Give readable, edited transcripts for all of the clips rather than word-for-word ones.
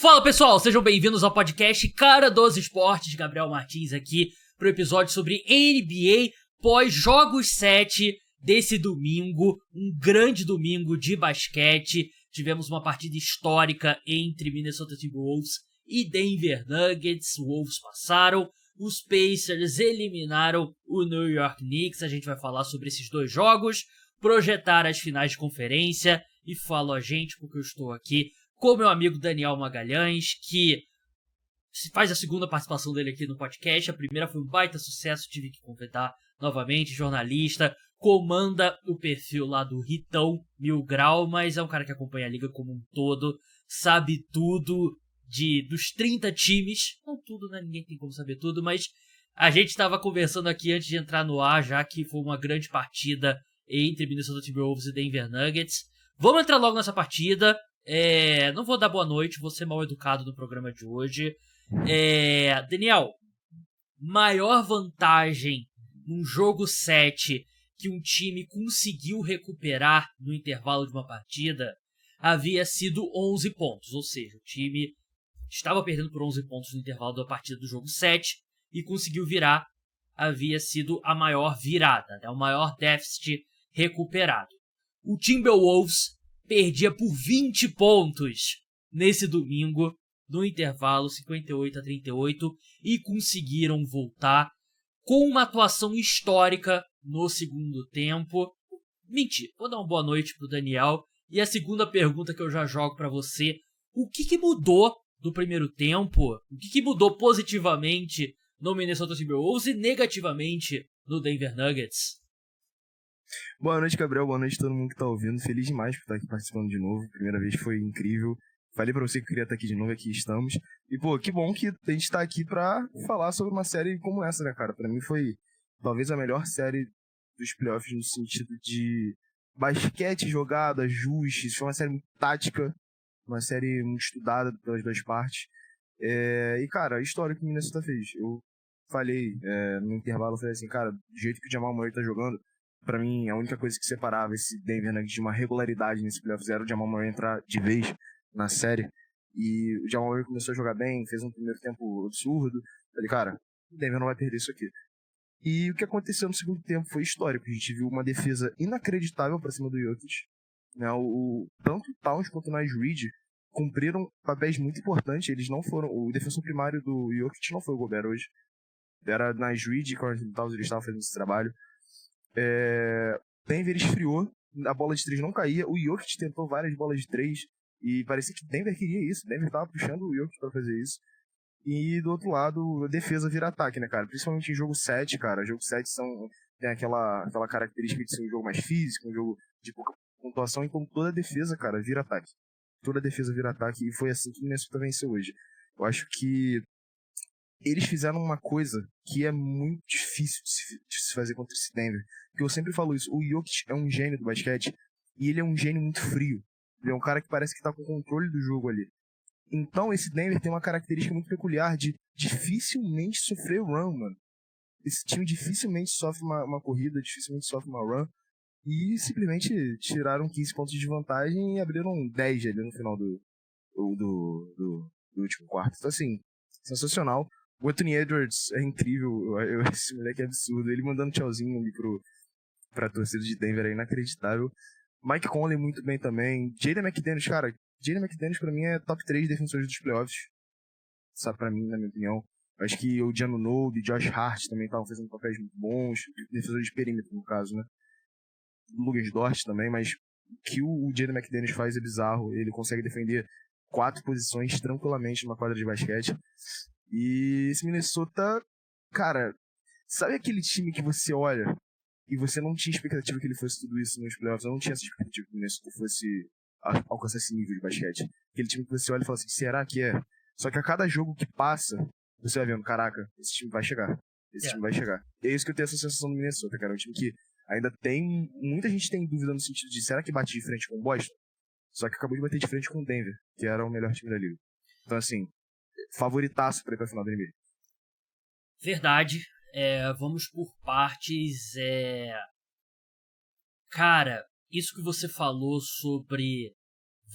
Fala pessoal, sejam bem-vindos ao podcast Cara dos Esportes, Gabriel Martins aqui para o episódio sobre NBA pós-Jogos 7 desse domingo, um grande domingo de basquete. Tivemos uma partida histórica entre Minnesota Timberwolves e Denver Nuggets, os Wolves passaram, os Pacers eliminaram o New York Knicks. A gente vai falar sobre esses dois jogos, projetar as finais de conferência e falo a gente porque eu estou aqui com meu amigo Daniel Magalhães, que faz a segunda participação dele aqui no podcast. A primeira foi um baita sucesso, tive que completar novamente, jornalista, comanda o perfil lá do Ritão Mil Grau, mas é um cara que acompanha a liga como um todo, sabe tudo dos 30 times, não tudo, né, ninguém tem como saber tudo, mas a gente estava conversando aqui antes de entrar no ar, já que foi uma grande partida entre Minnesota Timberwolves e Denver Nuggets. Vamos entrar logo nessa partida. Não vou dar boa noite, vou ser mal educado no programa de hoje. Daniel, maior vantagem num jogo 7 que um time conseguiu recuperar no intervalo de uma partida havia sido 11 pontos, ou seja, o time estava perdendo por 11 pontos no intervalo da partida do jogo 7 e conseguiu virar, havia sido a maior virada, né? O maior déficit recuperado. O Timberwolves perdia por 20 pontos nesse domingo, no intervalo 58-38, e conseguiram voltar com uma atuação histórica no segundo tempo. Mentira, vou dar uma boa noite pro Daniel. E a segunda pergunta que eu já jogo para você: o que mudou do primeiro tempo? O que mudou positivamente no Minnesota Timberwolves e negativamente no Denver Nuggets? Boa noite, Gabriel. Boa noite a todo mundo que tá ouvindo. Feliz demais por estar aqui participando de novo. Primeira vez foi incrível. Falei pra você que queria estar aqui de novo, aqui estamos. E, pô, que bom que a gente tá aqui pra falar sobre uma série como essa, né, cara? Pra mim foi talvez a melhor série dos playoffs no sentido de basquete jogado, ajustes. Foi uma série muito tática, uma série muito estudada pelas duas partes. E, cara, a história que o Minnesota fez. Eu falei no intervalo, eu falei assim, cara, do jeito que o Jamal Murray tá jogando, pra mim, a única coisa que separava esse Denver Nuggets de uma regularidade nesse playoffs era o Jamal Murray entrar de vez na série. E o Jamal Murray começou a jogar bem, fez um primeiro tempo absurdo. Falei, cara, o Denver não vai perder isso aqui. E o que aconteceu no segundo tempo foi histórico. A gente viu uma defesa inacreditável pra cima do Jokic. Né? Tanto o Towns quanto o Naz Reid cumpriram papéis muito importantes. Eles não foram... O defensor primário do Jokic não foi o Gobert hoje. Era Naz Reid e Carlton Towns, eles estavam fazendo esse trabalho. Denver esfriou, a bola de 3 não caía, o Jokic tentou várias bolas de 3 e parecia que Denver queria isso, Denver tava puxando o Jokic pra fazer isso. E do outro lado, a defesa vira ataque, né, cara? Principalmente em jogo 7, cara. Jogo 7 tem aquela característica de ser um jogo mais físico, um jogo de pouca pontuação, então toda defesa, cara, vira ataque. Toda defesa vira ataque e foi assim que o Minnesota venceu hoje. Eu acho que eles fizeram uma coisa que é muito difícil de se fazer contra esse Denver. Porque eu sempre falo isso, o Jokic é um gênio do basquete e ele é um gênio muito frio. Ele é um cara que parece que tá com o controle do jogo ali. Então esse Denver tem uma característica muito peculiar de dificilmente sofrer run, mano. Esse time dificilmente sofre uma corrida, dificilmente sofre uma run. E simplesmente tiraram 15 pontos de vantagem e abriram 10 ali no final do último quarto. Então assim, sensacional. O Anthony Edwards é incrível, esse moleque é absurdo. Ele mandando tchauzinho ali pra torcida de Denver é inacreditável. Mike Conley muito bem também. Jaden McDaniels, cara, Jaden McDaniels pra mim é top 3 defensores dos playoffs. Sabe, pra mim, na minha opinião. Acho que o Janu Nobe e Josh Hart também estavam fazendo papéis muito bons. Defensores de perímetro, no caso, né? Lucas Dort também, mas o que o Jaden McDaniels faz é bizarro. Ele consegue defender 4 posições tranquilamente numa quadra de basquete. E esse Minnesota, cara, sabe aquele time que você olha e você não tinha expectativa que ele fosse tudo isso nos playoffs? Eu não tinha essa expectativa que o Minnesota fosse alcançar esse nível de basquete. Aquele time que você olha e fala assim, será que é? Só que a cada jogo que passa, você vai vendo, caraca, esse time vai chegar. Esse time vai chegar. E é isso que eu tenho essa sensação do Minnesota, cara. É um time que ainda tem... Muita gente tem dúvida no sentido de, será que bate de frente com o Boston? Só que acabou de bater de frente com o Denver, que era o melhor time da liga. Então, assim, favoritaço pra ir pra final da NBA. Verdade. Vamos por partes. Cara, isso que você falou sobre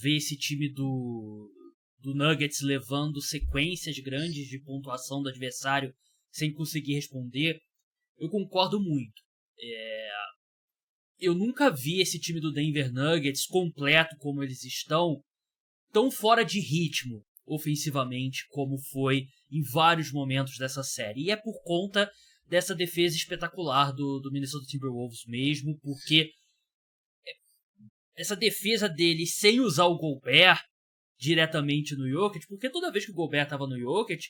ver esse time do do Nuggets levando sequências grandes de pontuação do adversário sem conseguir responder, eu concordo muito. Eu nunca vi esse time do Denver Nuggets completo como eles estão, tão fora de ritmo ofensivamente como foi em vários momentos dessa série. E é por conta dessa defesa espetacular do Minnesota Timberwolves mesmo, porque essa defesa dele sem usar o Gobert diretamente no Jokic, porque toda vez que o Gobert estava no Jokic,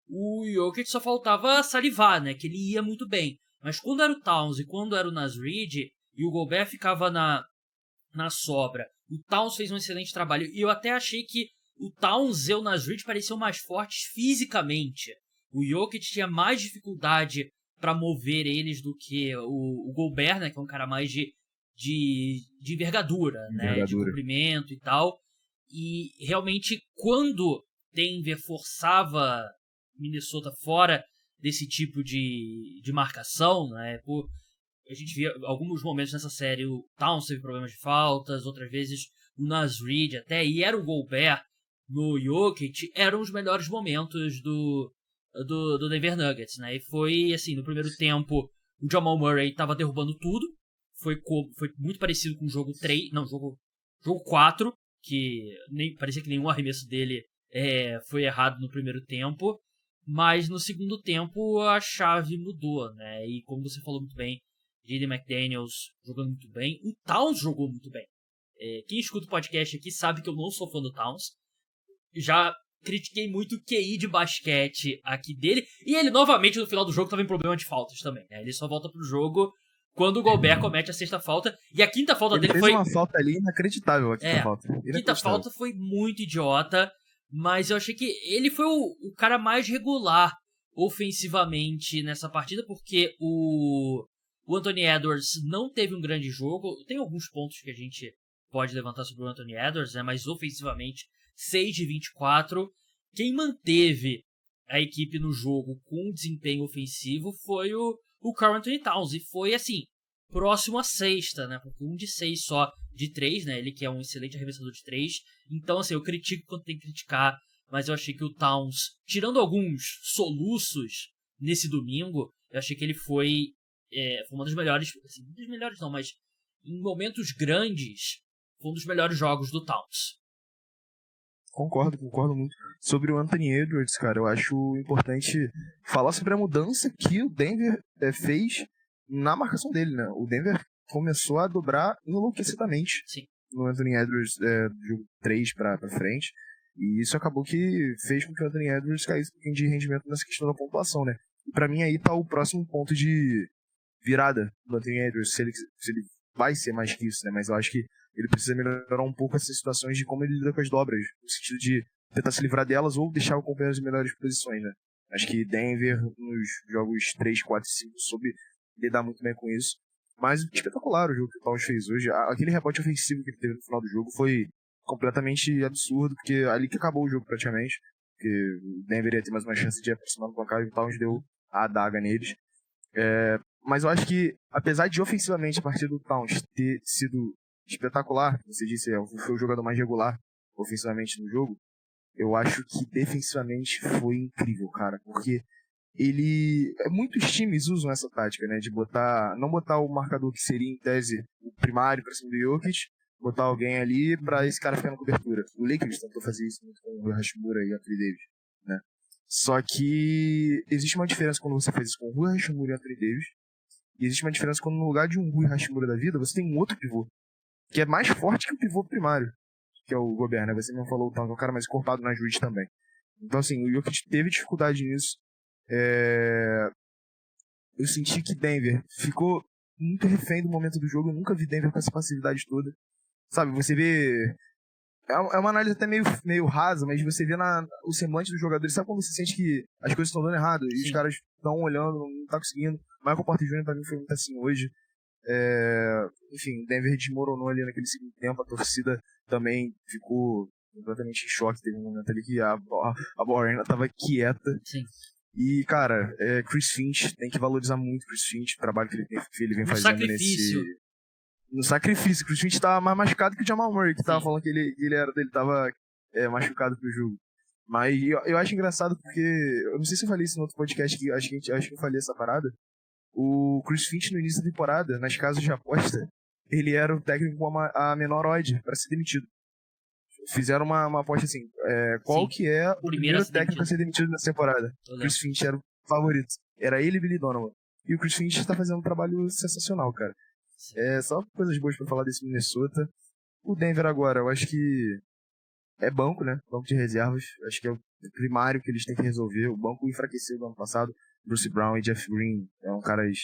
o Jokic só faltava salivar, né, que ele ia muito bem. Mas quando era o Towns e quando era o Naz Reid, e o Gobert ficava na sobra, o Towns fez um excelente trabalho. E eu até achei que o Towns e o Naz Reid pareciam mais fortes fisicamente. O Jokic tinha mais dificuldade para mover eles do que o Gobert, né, que é um cara mais de envergadura, né, de comprimento e tal. E realmente, quando Denver forçava Minnesota fora desse tipo de marcação, né, a gente via alguns momentos nessa série, o Towns teve problemas de faltas, outras vezes o Naz Reid até, e era o Gobert no Jokic, eram os melhores momentos do Denver Nuggets, né, e foi assim, no primeiro tempo, o Jamal Murray tava derrubando tudo, foi muito parecido com o jogo 3, não, jogo 4, que parecia que nenhum arremesso dele foi errado no primeiro tempo, mas no segundo tempo a chave mudou, né, e como você falou muito bem, Jaden McDaniels jogando muito bem, o Towns jogou muito bem. Quem escuta o podcast aqui sabe que eu não sou fã do Towns, já critiquei muito o QI de basquete aqui dele, e ele novamente no final do jogo tava em problema de faltas também, né, ele só volta pro jogo quando o Gobert comete a sexta falta, e a quinta falta dele foi... Ele fez uma falta ali inacreditável, a quinta falta. A quinta falta foi muito idiota, mas eu achei que ele foi o cara mais regular ofensivamente nessa partida, porque o Anthony Edwards não teve um grande jogo. Tem alguns pontos que a gente pode levantar sobre o Anthony Edwards, né, mas ofensivamente 6 de 24. Quem manteve a equipe no jogo com desempenho ofensivo foi o Karl Anthony Towns, e foi assim, próximo à sexta, né, porque 1 de 6 só de 3, né, ele que é um excelente arremessador de 3, então assim, eu critico quando tem que criticar, mas eu achei que o Towns, tirando alguns soluços nesse domingo, eu achei que ele foi uma das melhores, assim, não das melhores não, mas em momentos grandes, foi um dos melhores jogos do Towns. Concordo muito. Sobre o Anthony Edwards, cara, eu acho importante falar sobre a mudança que o Denver fez na marcação dele, né? O Denver começou a dobrar enlouquecidamente no Anthony Edwards do jogo 3 pra frente, e isso acabou que fez com que o Anthony Edwards caísse um pouquinho de rendimento nessa questão da pontuação, né? E pra mim aí tá o próximo ponto de virada do Anthony Edwards, se ele vai ser mais que isso, né? Mas eu acho que ele precisa melhorar um pouco essas situações de como ele lida com as dobras, no sentido de tentar se livrar delas ou deixar o companheiro em melhores posições, né? Acho que Denver, nos jogos 3, 4 e 5, soube lidar muito bem com isso. Mas espetacular o jogo que o Towns fez hoje. Aquele rebote ofensivo que ele teve no final do jogo foi completamente absurdo, porque ali que acabou o jogo praticamente. Porque o Denver ia ter mais uma chance de aproximar no placar e o Towns deu a adaga neles. Mas eu acho que, apesar de ofensivamente a partida do Towns ter sido espetacular, você disse, foi o jogador mais regular ofensivamente no jogo, eu acho que defensivamente foi incrível, cara, porque muitos times usam essa tática, né, de não botar o marcador que seria em tese o primário pra cima do Jokic, botar alguém ali pra esse cara ficar na cobertura. O Lakers tentou fazer isso muito com o Rui Hachimura e o Anthony Davis, né. Só que existe uma diferença quando você faz isso com o Rui Hachimura e o Anthony Davis, e existe uma diferença quando no lugar de um Rui Hachimura da vida, você tem um outro pivô, que é mais forte que o pivô primário, que é o Gobert, né? Você não falou o Towns, é um cara mais encorpado na Reid também. Então, assim, o Jokic teve dificuldade nisso. Eu senti que Denver ficou muito refém do momento do jogo. Eu nunca vi Denver com essa passividade toda. Sabe, você vê... É uma análise até meio rasa, mas você vê o semblante dos jogadores. Sabe quando você sente que as coisas estão dando errado? E os caras estão olhando, não tá conseguindo. Michael Porter Jr. pra mim foi muito assim hoje. Enfim, Denver desmoronou ali naquele segundo tempo, a torcida também ficou completamente em choque. Teve um momento ali que a Borena tava quieta. Sim. E, cara, Chris Finch, tem que valorizar muito Chris Finch, o trabalho que ele vem fazendo no sacrifício. Chris Finch tava mais machucado que o Jamal Murray, que tava falando que ele tava machucado pro jogo. Mas eu acho engraçado porque, eu não sei se eu falei isso no outro podcast, que acho que eu falei essa parada. O Chris Finch, no início da temporada, nas casas de aposta, ele era o técnico com a menor odd pra ser demitido. Fizeram uma aposta assim, qual Sim. que é o primeiro técnico a ser demitido nessa temporada? Chris Finch era o favorito. Era ele e Billy Donovan. E o Chris Finch tá fazendo um trabalho sensacional, cara. Só coisas boas pra falar desse Minnesota. O Denver agora, eu acho que é banco, né? Banco de reservas. Acho que é o primário que eles têm que resolver. O banco enfraqueceu no ano passado. Bruce Brown e Jeff Green eram caras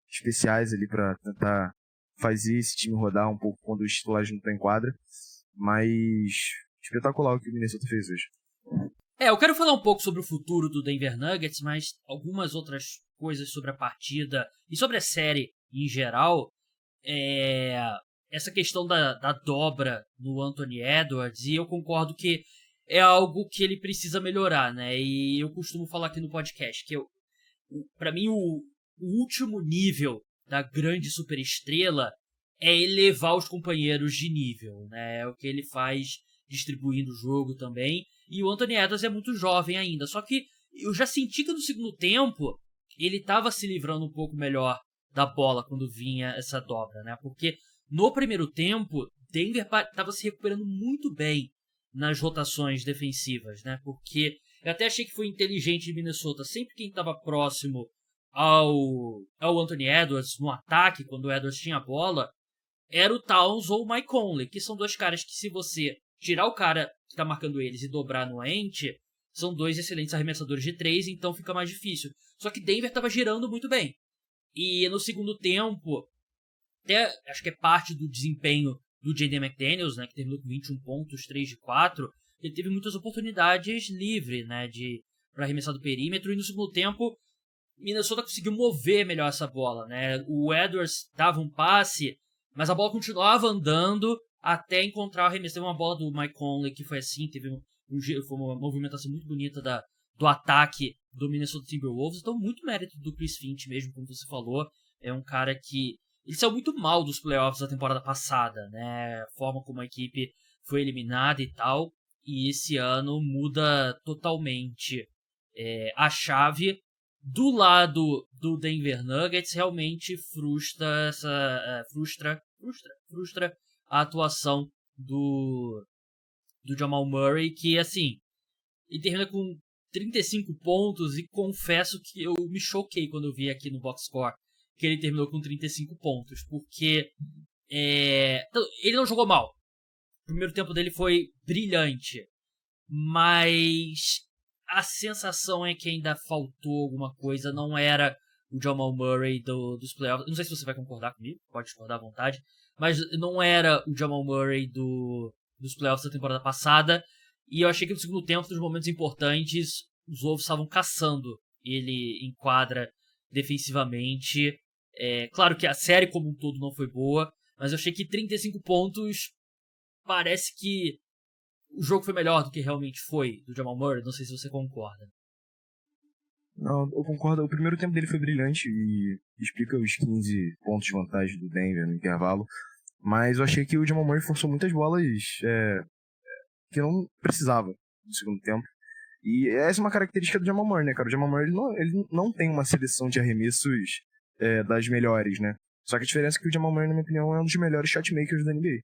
especiais ali pra tentar fazer esse time rodar um pouco quando os titulares não estão em quadra. Mas espetacular o que o Minnesota fez hoje. Eu quero falar um pouco sobre o futuro do Denver Nuggets, mas algumas outras coisas sobre a partida e sobre a série em geral. Essa questão da dobra no Anthony Edwards, e eu concordo que é algo que ele precisa melhorar, né? E eu costumo falar aqui no podcast que pra mim o último nível da grande superestrela é elevar os companheiros de nível, né? É o que ele faz distribuindo o jogo também. E o Anthony Edwards é muito jovem ainda, só que eu já senti que no segundo tempo ele estava se livrando um pouco melhor da bola quando vinha essa dobra, né? Porque no primeiro tempo, Denver estava se recuperando muito bem nas rotações defensivas, né? Porque eu até achei que foi inteligente de Minnesota. Sempre quem estava próximo ao Anthony Edwards no ataque, quando o Edwards tinha a bola, era o Towns ou o Mike Conley, que são dois caras que, se você tirar o cara que está marcando eles e dobrar no ente, são dois excelentes arremessadores de 3, então fica mais difícil. Só que Denver estava girando muito bem. E no segundo tempo, até acho que é parte do desempenho do Jaden McDaniels, né, que terminou com 21 pontos, 3 de 4, ele teve muitas oportunidades livres, né, para arremessar do perímetro, e no segundo tempo Minnesota conseguiu mover melhor essa bola, né? O Edwards dava um passe, mas a bola continuava andando até encontrar o arremesso. Teve uma bola do Mike Conley que foi assim, foi uma movimentação muito bonita do ataque do Minnesota Timberwolves, então muito mérito do Chris Finch mesmo, como você falou. É um cara que ele saiu muito mal dos playoffs da temporada passada, né? A forma como a equipe foi eliminada e tal, e esse ano muda totalmente a chave. Do lado do Denver Nuggets, realmente frustra a atuação do Jamal Murray, que assim, ele termina com 35 pontos, e confesso que eu me choquei quando eu vi aqui no box score que ele terminou com 35 pontos, porque ele não jogou mal. O primeiro tempo dele foi brilhante, mas a sensação é que ainda faltou alguma coisa. Não era o Jamal Murray dos playoffs. Não sei se você vai concordar comigo, pode discordar à vontade, mas não era o Jamal Murray dos playoffs da temporada passada. E eu achei que no segundo tempo, nos momentos importantes, os Wolves estavam caçando ele em quadra defensivamente. Claro que a série como um todo não foi boa, mas eu achei que 35 pontos parece que o jogo foi melhor do que realmente foi do Jamal Murray. Não sei se você concorda. Não, eu concordo. O primeiro tempo dele foi brilhante e explica os 15 pontos de vantagem do Denver no intervalo. Mas eu achei que o Jamal Murray forçou muitas bolas que não precisava no segundo tempo. E essa é uma característica do Jamal Murray, né, cara? O Jamal Murray ele não tem uma seleção de arremessos das melhores, né? Só que a diferença é que o Jamal Murray, na minha opinião, é um dos melhores shotmakers da NBA.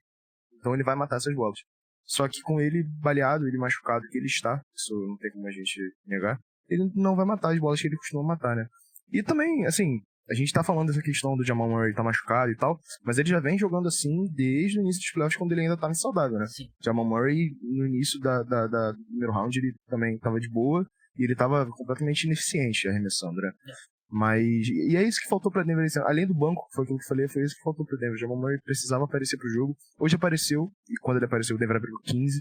Então ele vai matar essas bolas. Só que com ele baleado, ele machucado que ele está, isso não tem como a gente negar, ele não vai matar as bolas que ele costuma matar, né? E também, assim, a gente tá falando dessa questão do Jamal Murray tá machucado e tal, mas ele já vem jogando assim desde o início dos playoffs, quando ele ainda tava saudável, né? Sim. Jamal Murray, no início do primeiro round, ele também tava de boa e ele tava completamente ineficiente arremessando, né? Mas, e é isso que faltou pra Denver, além do banco, foi aquilo que eu falei, foi isso que faltou pra Denver. O Jamal Murray precisava aparecer pro jogo. Hoje apareceu, e quando ele apareceu, o Denver abriu 15.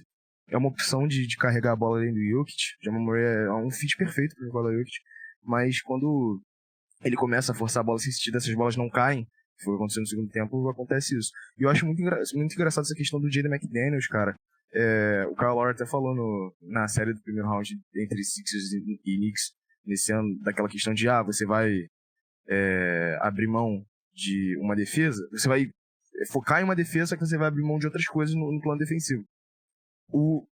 É uma opção de carregar a bola além do Jokic. O Jamal Murray é um fit perfeito pra jogar o Jokic. Mas quando ele começa a forçar a bola sem sentido, essas bolas não caem, que foi acontecendo no segundo tempo, acontece isso. E eu acho muito engraçado essa questão do Jaden McDaniels, cara. O Kyle Lowry até falou na série do primeiro round entre Sixers e Knicks, nesse ano, daquela questão de você vai abrir mão de uma defesa, você vai focar em uma defesa, só que você vai abrir mão de outras coisas no plano defensivo. O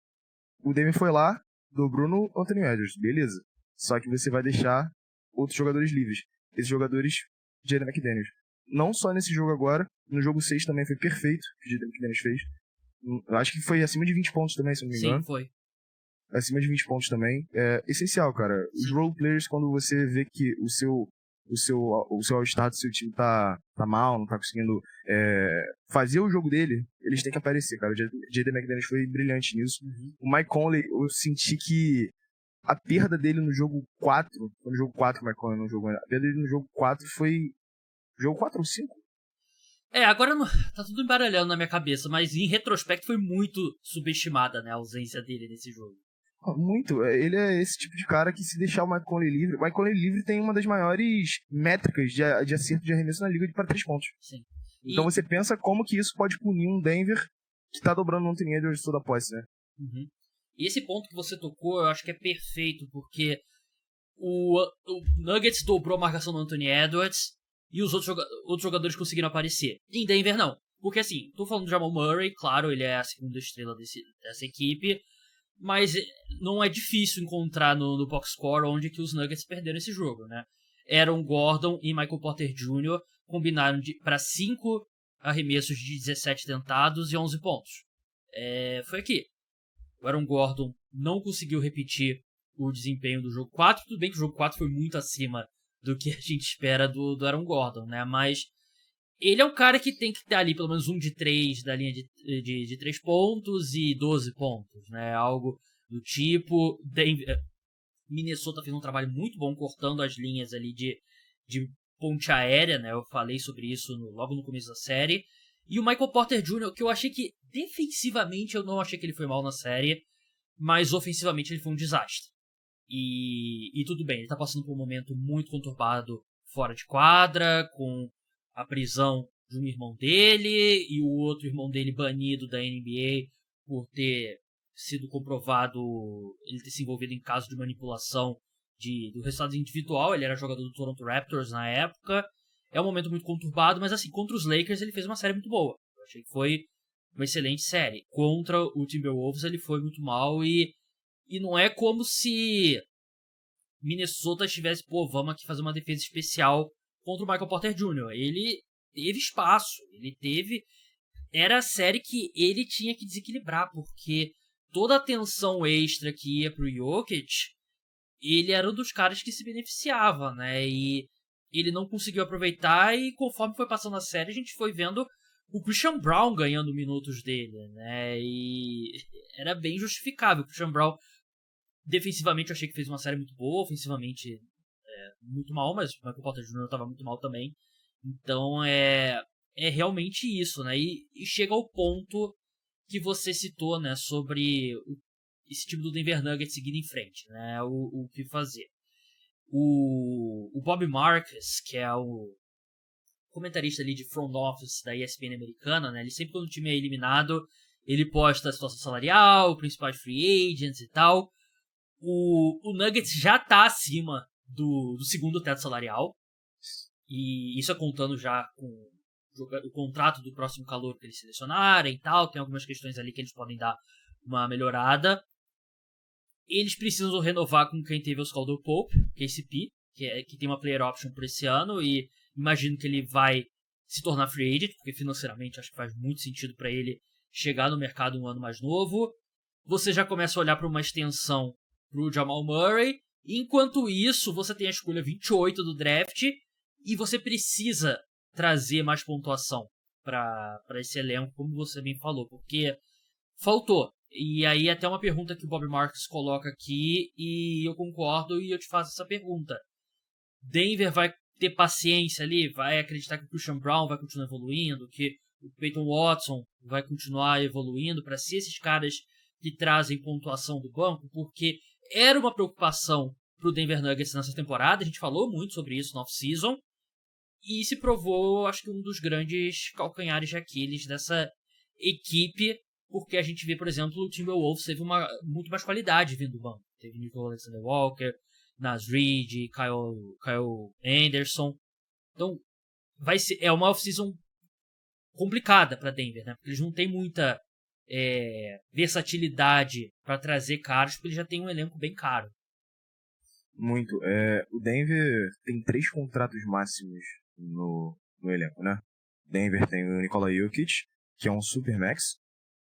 Denver foi lá, dobrou no Anthony Edwards, beleza. Só que você vai deixar outros jogadores livres. Esses jogadores, Jaden McDaniels. Não só nesse jogo agora, no jogo 6 também foi perfeito o que o Jaden McDaniels fez. Eu acho que foi acima de 20 pontos também, se não me engano. Sim, foi. Acima de 20 pontos também. É essencial, cara. Os role players, quando você vê que o seu all-star do seu time tá mal, não tá conseguindo fazer o jogo dele, eles têm que aparecer, cara. O Jaden McDaniels foi brilhante nisso. Uhum. O Mike Conley, eu senti que a perda dele no jogo 4, foi no jogo 4 que o Mike Conley não jogou, a perda dele no jogo 4 foi jogo 4 ou 5? Agora tá tudo embaralhando na minha cabeça, mas em retrospecto foi muito subestimada, né, a ausência dele nesse jogo. Muito. Ele é esse tipo de cara que, se deixar o Mike Conley livre... O Mike Conley livre tem uma das maiores métricas de acerto de arremesso na liga para 3 pontos. Sim. Então você pensa como que isso pode punir um Denver que tá dobrando o Anthony Edwards toda a posse, né? Uhum. E esse ponto que você tocou, eu acho que é perfeito, porque o Nuggets dobrou a marcação do Anthony Edwards e os outros jogadores conseguiram aparecer. Em Denver, não. Porque assim, tô falando do Jamal Murray, claro, ele é a segunda estrela dessa equipe, mas não é difícil encontrar no box score onde que os Nuggets perderam esse jogo, né? Aaron Gordon e Michael Porter Jr. combinaram para 5 arremessos de 17 tentados e 11 pontos. Foi aqui. O Aaron Gordon não conseguiu repetir o desempenho do jogo 4. Tudo bem que o jogo 4 foi muito acima do que a gente espera do Aaron Gordon, né? Mas ele é um cara que tem que ter ali pelo menos 1 de 3 da linha de 3 pontos e 12 pontos, né? Algo do tipo. Minnesota fez um trabalho muito bom cortando as linhas ali de ponte aérea, né? Eu falei sobre isso logo no começo da série. E o Michael Porter Jr., que eu achei que defensivamente eu não achei que ele foi mal na série, mas ofensivamente ele foi um desastre. E tudo bem, ele tá passando por um momento muito conturbado fora de quadra, com a prisão de um irmão dele e o outro irmão dele banido da NBA por ter sido comprovado ele ter se envolvido em caso de manipulação do resultado individual. Ele era jogador do Toronto Raptors na época. É um momento muito conturbado, mas assim, contra os Lakers ele fez uma série muito boa. Eu achei que foi uma excelente série. Contra o Timberwolves ele foi muito mal e não é como se Minnesota tivesse, vamos aqui fazer uma defesa especial contra o Michael Porter Jr. Ele teve espaço, era a série que ele tinha que desequilibrar, porque toda a tensão extra que ia pro Jokic, ele era um dos caras que se beneficiava, né? E ele não conseguiu aproveitar, e conforme foi passando a série, a gente foi vendo o Christian Braun ganhando minutos dele, né? E era bem justificável. O Christian Braun, defensivamente, eu achei que fez uma série muito boa, ofensivamente muito mal, mas o Michael Porter Jr. estava muito mal também. Então é realmente isso, né? E chega ao ponto que você citou, né? Sobre esse time do Denver Nuggets seguindo em frente, né? O que fazer. O Bob Marcus, que é o comentarista ali de front office da ESPN americana, né? Ele sempre, quando o time é eliminado, ele posta a situação salarial, principais free agents e tal. O Nuggets já tá acima do segundo teto salarial. E isso é contando já com o contrato do próximo calor que eles selecionarem e tal. Tem algumas questões ali que eles podem dar uma melhorada. Eles precisam renovar com quem teve o Caldwell Pope, KCP, que tem uma player option por esse ano. E imagino que ele vai se tornar free agent, porque financeiramente acho que faz muito sentido para ele chegar no mercado um ano mais novo. Você já começa a olhar para uma extensão pro Jamal Murray. Enquanto isso, você tem a escolha 28 do draft e você precisa trazer mais pontuação para esse elenco, como você bem falou, porque faltou. E aí até uma pergunta que o Bob Marks coloca aqui, e eu concordo e eu te faço essa pergunta. Denver vai ter paciência ali, vai acreditar que o Christian Braun vai continuar evoluindo, que o Peyton Watson vai continuar evoluindo para ser esses caras que trazem pontuação do banco, porque era uma preocupação pro Denver Nuggets nessa temporada, a gente falou muito sobre isso no off-season, e se provou, acho que um dos grandes calcanhares de Aquiles dessa equipe, porque a gente vê, por exemplo, o Timberwolves teve muito mais qualidade vindo do banco. Teve Nicole Alexander-Walker, Naz Reid, Kyle Anderson. Então, é uma off-season complicada para Denver, né? Porque eles não têm muita versatilidade para trazer caras, porque ele já tem um elenco bem caro. Muito. O Denver tem 3 contratos máximos no elenco, né? Denver tem o Nikola Jokic, que é um supermax.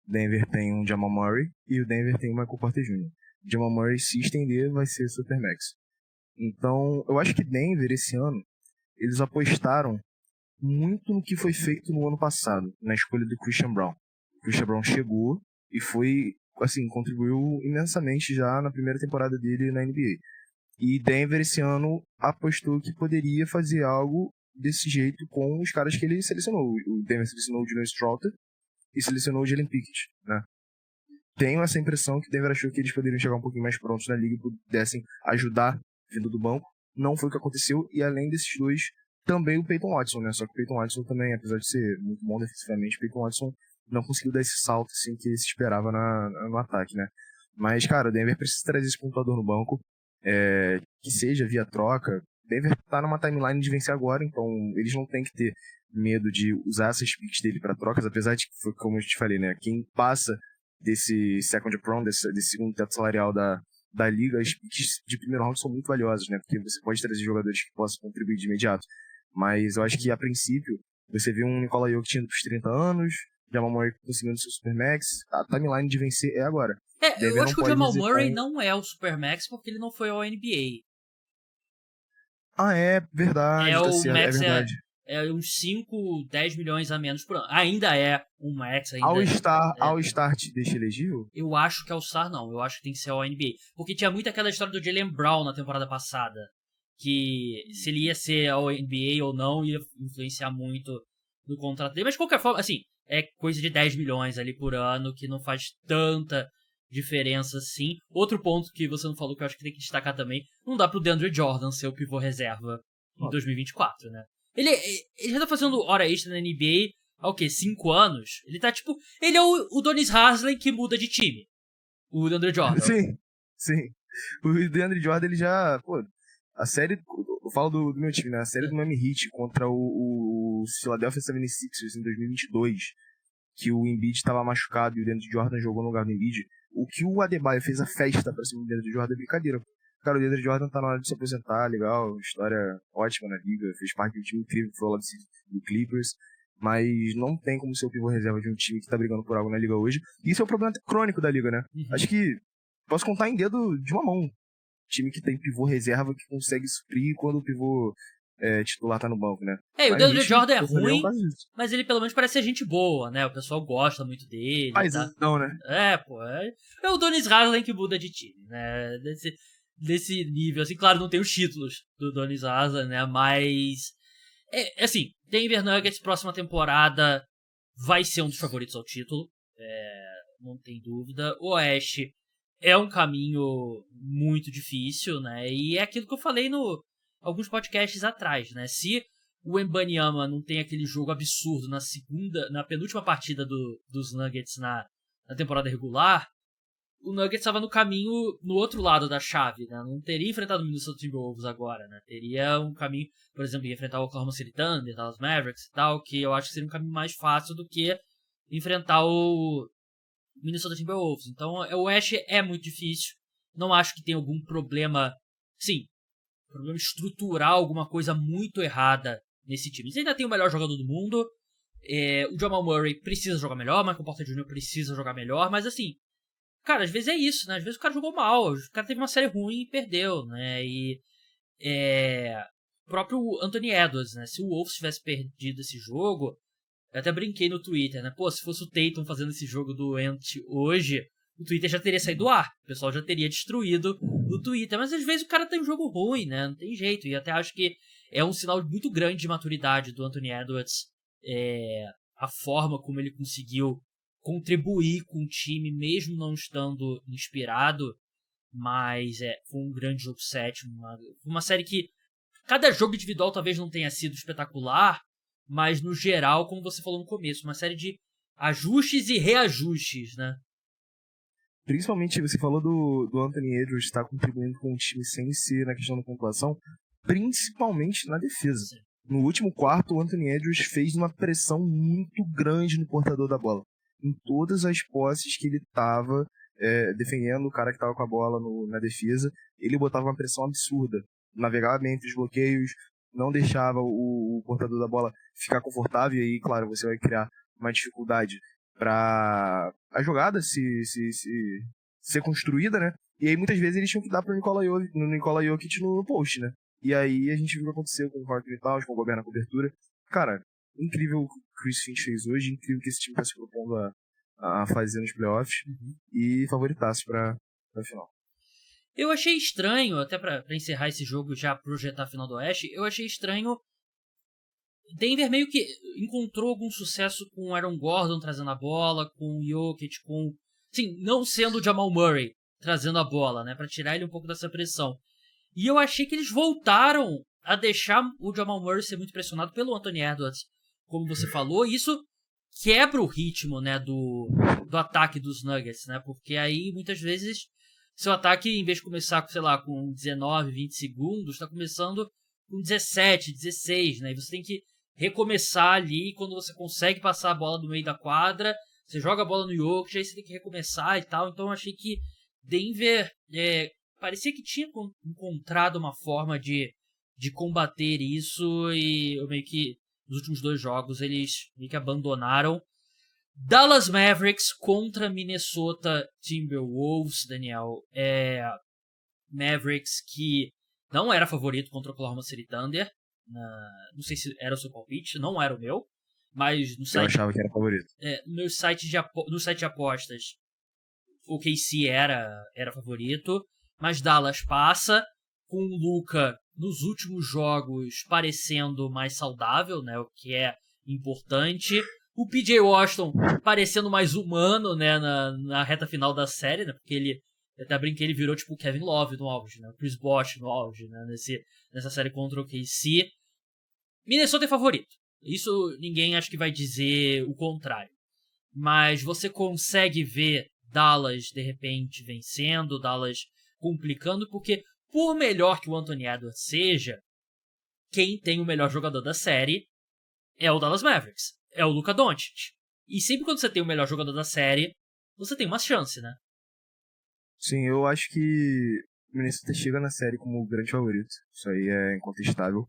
Denver tem o Jamal Murray e o Denver tem o Michael Porter Jr. O Jamal Murray, se estender, vai ser supermax. Então, eu acho que Denver, esse ano, eles apostaram muito no que foi feito no ano passado, na escolha do Christian Braun. O Christian Braun chegou e foi, assim, contribuiu imensamente já na primeira temporada dele na NBA. E Denver, esse ano, apostou que poderia fazer algo desse jeito com os caras que ele selecionou. O Denver selecionou o Julian Stroughter e selecionou o Jalen Pickett, né? Tenho essa impressão que o Denver achou que eles poderiam chegar um pouquinho mais prontos na liga e pudessem ajudar vindo do banco. Não foi o que aconteceu. E além desses dois, também o Peyton Watson, né? Só que o Peyton Watson também, apesar de ser muito bom defensivamente, o Peyton Watson não conseguiu dar esse salto assim, que se esperava no ataque, né? Mas, cara, o Denver precisa trazer esse pontuador no banco. Que seja via troca. Denver tá numa timeline de vencer agora, então eles não tem que ter medo de usar essas picks dele para trocas, apesar de que foi como eu te falei, né? Quem passa desse second round, desse segundo teto salarial da liga, as picks de primeiro round são muito valiosas, né? Porque você pode trazer jogadores que possam contribuir de imediato. Mas eu acho que a princípio você vê um Nikola Jokic indo pros 30 anos, Jamal Murray conseguindo seu Supermax, a timeline de vencer é agora. Eu acho que o Jamal Murray não é o Supermax porque ele não foi ao NBA. Ah, é verdade, tá certo, é verdade. É uns 5, 10 milhões a menos por ano. Ainda é um max. All-Star te deixa elegível? Eu acho que All-Star não. Eu acho que tem que ser ao NBA. Porque tinha muito aquela história do Jaylen Brown na temporada passada. Que se ele ia ser ao NBA ou não, ia influenciar muito no contrato dele. Mas de qualquer forma, assim, é coisa de 10 milhões ali por ano, que não faz tanta diferença assim. Outro ponto que você não falou, que eu acho que tem que destacar também, não dá pro DeAndre Jordan ser o pivô reserva em 2024, né? Ele já tá fazendo hora extra na NBA há o quê? 5 anos? Ele tá tipo... Ele é o Donis Haslem que muda de time. O DeAndre Jordan. Sim. O DeAndre Jordan, ele já... Pô, a série... Eu falo do meu time, né? A série do Miami Heat contra o Philadelphia 76ers em 2022, que o Embiid tava machucado e o DeAndre Jordan jogou no lugar do Embiid. O que o Adebayo fez a festa pra cima do DeAndre Jordan é brincadeira. Cara, o DeAndre Jordan tá na hora de se aposentar, legal, história ótima na liga, fez parte de um time incrível que foi lá do Clippers, mas não tem como ser o pivô reserva de um time que tá brigando por algo na liga hoje. E isso é o problema crônico da liga, né? Uhum. Acho que posso contar em dedo de uma mão. Time que tem pivô reserva que consegue suprir quando o pivô titular tá no banco, né? O DeAndre Jordan é ruim, mas ele pelo menos parece ser gente boa, né? O pessoal gosta muito dele. Mas tá? não, né? É o Donis Haslem que muda de time, né? Desse nível, assim, claro, não tem os títulos do Donis Haslem, né? Mas, assim, Denver Nuggets, próxima temporada, vai ser um dos favoritos ao título, não tem dúvida. O Oeste é um caminho muito difícil, né? E é aquilo que eu falei alguns podcasts atrás, né? Se o Wembanyama não tem aquele jogo absurdo na penúltima partida dos Nuggets na temporada regular, o Nuggets estava no caminho no outro lado da chave, né? Não teria enfrentado o Minnesota Timberwolves agora, né? Teria um caminho, por exemplo, ia enfrentar o Oklahoma City Thunder, Dallas Mavericks e tal, que eu acho que seria um caminho mais fácil do que enfrentar o Minnesota Timberwolves. Então, o Oeste é muito difícil. Não acho que tenha algum problema, sim, problema estrutural, alguma coisa muito errada nesse time. Eles ainda tem o melhor jogador do mundo. O Jamal Murray precisa jogar melhor, Michael Porter Jr. precisa jogar melhor, mas assim, cara, às vezes é isso, né? Às vezes o cara jogou mal, o cara teve uma série ruim e perdeu, né? E o próprio Anthony Edwards, né? Se o Wolves tivesse perdido esse jogo, eu até brinquei no Twitter, né? Pô, se fosse o Tatum fazendo esse jogo doente hoje, o Twitter já teria saído do ar. O pessoal já teria destruído o Twitter. Mas às vezes o cara tem um jogo ruim, né? Não tem jeito. E até acho que é um sinal muito grande de maturidade do Anthony Edwards. A forma como ele conseguiu contribuir com o time, mesmo não estando inspirado. Mas foi um grande jogo 7. Uma série que cada jogo individual talvez não tenha sido espetacular, mas no geral, como você falou no começo, uma série de ajustes e reajustes, né? Principalmente, você falou do Anthony Edwards estar contribuindo com o time sem ser na questão da pontuação, principalmente na defesa. Sim. No último quarto, o Anthony Edwards fez uma pressão muito grande no portador da bola. em todas as posses que ele tava defendendo o cara que tava com a bola na defesa, ele botava uma pressão absurda. Navegava bem entre os bloqueios, não deixava o portador da bola ficar confortável, e aí, claro, você vai criar uma dificuldade para a jogada ser construída, né? E aí, muitas vezes, eles tinham que dar pro Nikola Jokic no post, né? E aí, a gente viu o que aconteceu com o Anthony Towns, com o Gobert na cobertura. Cara, incrível o que o Chris Finch fez hoje, incrível o que esse time tá se propondo a fazer nos playoffs, e favoritaço pra final. Eu achei estranho, até pra encerrar esse jogo e já projetar a final do Oeste, eu achei estranho. Denver meio que encontrou algum sucesso com o Aaron Gordon trazendo a bola, com o Jokic, sim, não sendo o Jamal Murray trazendo a bola, né, pra tirar ele um pouco dessa pressão. E eu achei que eles voltaram a deixar o Jamal Murray ser muito pressionado pelo Anthony Edwards, como você falou, e isso quebra o ritmo, né, do ataque dos Nuggets, né, porque aí muitas vezes seu ataque, em vez de começar, sei lá, com 19, 20 segundos, está começando com 17, 16, né, e você tem que recomeçar ali. Quando você consegue passar a bola do meio da quadra, você joga a bola no Jokic, aí você tem que recomeçar e tal. Então eu achei que Denver parecia que tinha encontrado uma forma de combater isso, e eu meio que nos últimos 2 jogos eles meio que abandonaram. Dallas Mavericks contra Minnesota Timberwolves, Daniel. Mavericks que não era favorito contra o Oklahoma City Thunder. Não sei se era o seu palpite, não era o meu, mas no site, eu achava que era favorito. No site de apostas, o KC era favorito, mas Dallas passa, com o Luka nos últimos jogos parecendo mais saudável, né, o que é importante. O PJ Washington parecendo mais humano, né, na reta final da série, né, porque ele, eu até brinquei, ele virou tipo o Kevin Love no auge, né, o Chris Bosh no auge, né, nessa série contra o KC. Minnesota é favorito. Isso ninguém acho que vai dizer o contrário. Mas você consegue ver Dallas de repente vencendo, Dallas complicando, porque por melhor que o Anthony Edwards seja, quem tem o melhor jogador da série é o Dallas Mavericks, é o Luka Doncic. E sempre quando você tem o melhor jogador da série, você tem uma chance, né? Sim, eu acho que o Minnesota chega na série como o grande favorito. Isso aí é incontestável.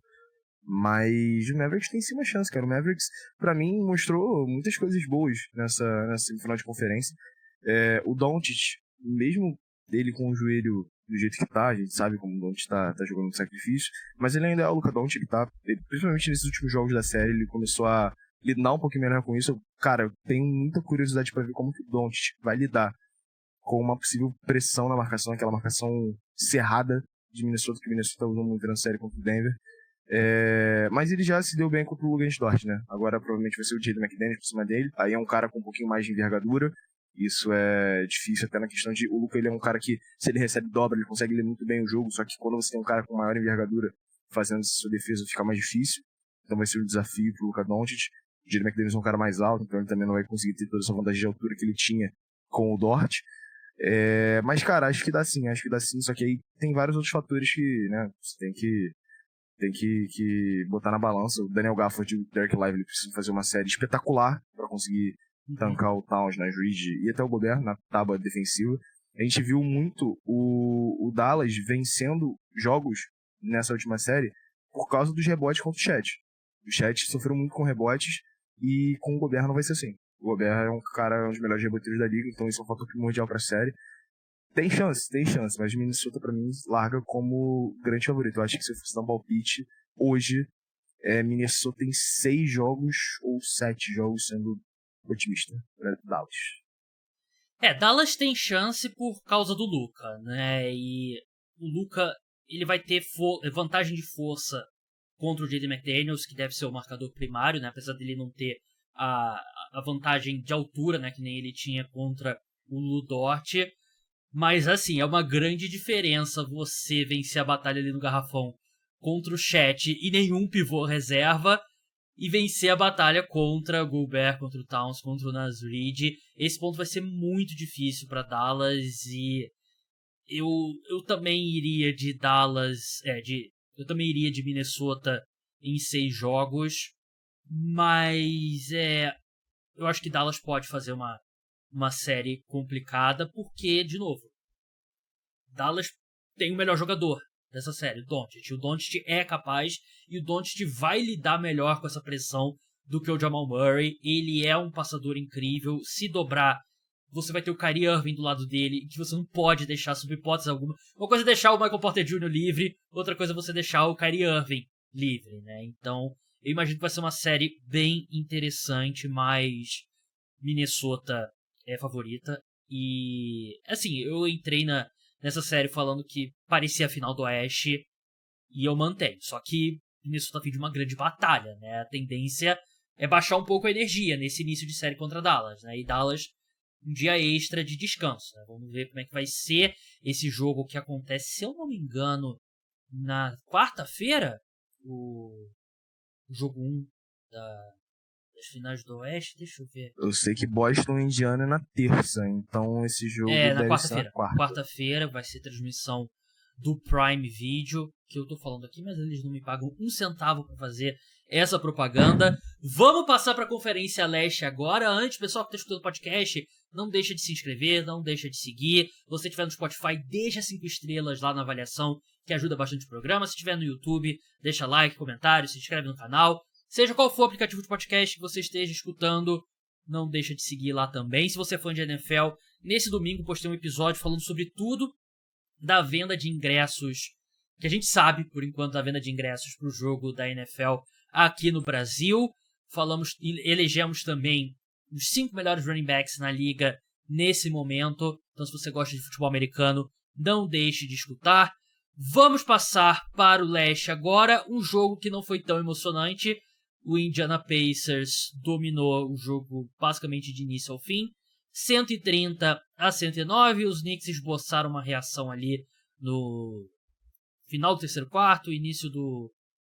Mas o Mavericks tem sim uma chance, cara. O Mavericks, pra mim, mostrou muitas coisas boas nessa semifinal de conferência. O Doncic, mesmo dele com o joelho do jeito que tá, a gente sabe como o Doncic tá jogando um sacrifício, mas ele ainda é o Luka Doncic, principalmente nesses últimos jogos da série, ele começou a lidar um pouquinho melhor com isso. Cara, eu tenho muita curiosidade pra ver como que o Doncic vai lidar com uma possível pressão na marcação, aquela marcação cerrada de Minnesota, que o Minnesota usou muito na série contra o Denver. Mas ele já se deu bem contra o Luguentz Dort, né? Agora provavelmente vai ser o Jaden McDaniels por cima dele. Aí é um cara com um pouquinho mais de envergadura. Isso é difícil até na questão de... O Luka, ele é um cara que, se ele recebe dobra, ele consegue ler muito bem o jogo. Só que quando você tem um cara com maior envergadura fazendo sua defesa, fica mais difícil. Então vai ser um desafio pro Luka Doncic. O Jaden McDaniels é um cara mais alto, então ele também não vai conseguir ter toda essa vantagem de altura que ele tinha com o Dort. Mas, cara, acho que dá sim. Só que aí tem vários outros fatores que, né, você tem que botar na balança. O Daniel Gafford e o Derek Lively precisam fazer uma série espetacular para conseguir tancar o Towns, na Reed e até o Gobert na tábua defensiva. A gente viu muito o Dallas vencendo jogos nessa última série por causa dos rebotes contra o Chet. O Chet sofreu muito com rebotes, e com o Gobert não vai ser assim. O Gobert é um dos melhores reboteiros da liga, então isso é um fator primordial para a série. Tem chance, mas Minnesota pra mim larga como grande favorito. Eu acho que se eu fosse dar um palpite, hoje Minnesota tem 6 jogos ou 7 jogos, sendo otimista pra Dallas. Dallas tem chance por causa do Luka, né? E o Luka, ele vai ter vantagem de força contra o Jaden McDaniels, que deve ser o marcador primário, né? Apesar dele não ter a vantagem de altura, né? Que nem ele tinha contra o Lu Dort. Mas, assim, é uma grande diferença você vencer a batalha ali no garrafão contra o Chet e nenhum pivô reserva, e vencer a batalha contra o Gobert, contra o Towns, contra o Naz Reid. Esse ponto vai ser muito difícil para Dallas, e eu também iria de Dallas, eu também iria de Minnesota em 6 jogos, mas eu acho que Dallas pode fazer uma série complicada, porque, de novo, Dallas tem o melhor jogador dessa série, o Doncic. O Doncic é capaz, e o Doncic vai lidar melhor com essa pressão do que o Jamal Murray. Ele é um passador incrível. Se dobrar, você vai ter o Kyrie Irving do lado dele, que você não pode deixar sob hipótese alguma. Uma coisa é deixar o Michael Porter Jr. livre, outra coisa é você deixar o Kyrie Irving livre, né? Então, eu imagino que vai ser uma série bem interessante, mas Minnesota é favorita. E, assim, eu entrei nessa série falando que parecia a final do Oeste, e eu mantenho. Só que Minnesota vive de uma grande batalha, né? A tendência é baixar um pouco a energia nesse início de série contra Dallas, né? E Dallas, um dia extra de descanso, né? Vamos ver como é que vai ser esse jogo que acontece, se eu não me engano, na quarta-feira, o jogo 1 das finais do Oeste. Deixa eu ver. Eu sei que Boston e Indiana é na terça, então esse jogo Na deve ser quarta-feira. na quarta. Quarta-feira vai ser transmissão do Prime Video, que eu tô falando aqui, mas eles não me pagam um centavo pra fazer essa propaganda. Vamos passar pra Conferência Leste agora. Antes, pessoal que tá escutando o podcast, não deixa de se inscrever, não deixa de seguir. Se você estiver no Spotify, deixa 5 estrelas lá na avaliação, que ajuda bastante o programa. Se estiver no YouTube, deixa like, comentário, se inscreve no canal. Seja qual for o aplicativo de podcast que você esteja escutando, não deixa de seguir lá também. Se você é fã de NFL, nesse domingo postei um episódio falando sobre tudo da venda de ingressos, que a gente sabe, por enquanto, da venda de ingressos para o jogo da NFL aqui no Brasil. Elegemos também os 5 melhores running backs na liga nesse momento. Então, se você gosta de futebol americano, não deixe de escutar. Vamos passar para o leste agora, um jogo que não foi tão emocionante. O Indiana Pacers dominou o jogo basicamente de início ao fim, 130-109. Os Knicks esboçaram uma reação ali no final do terceiro quarto, início do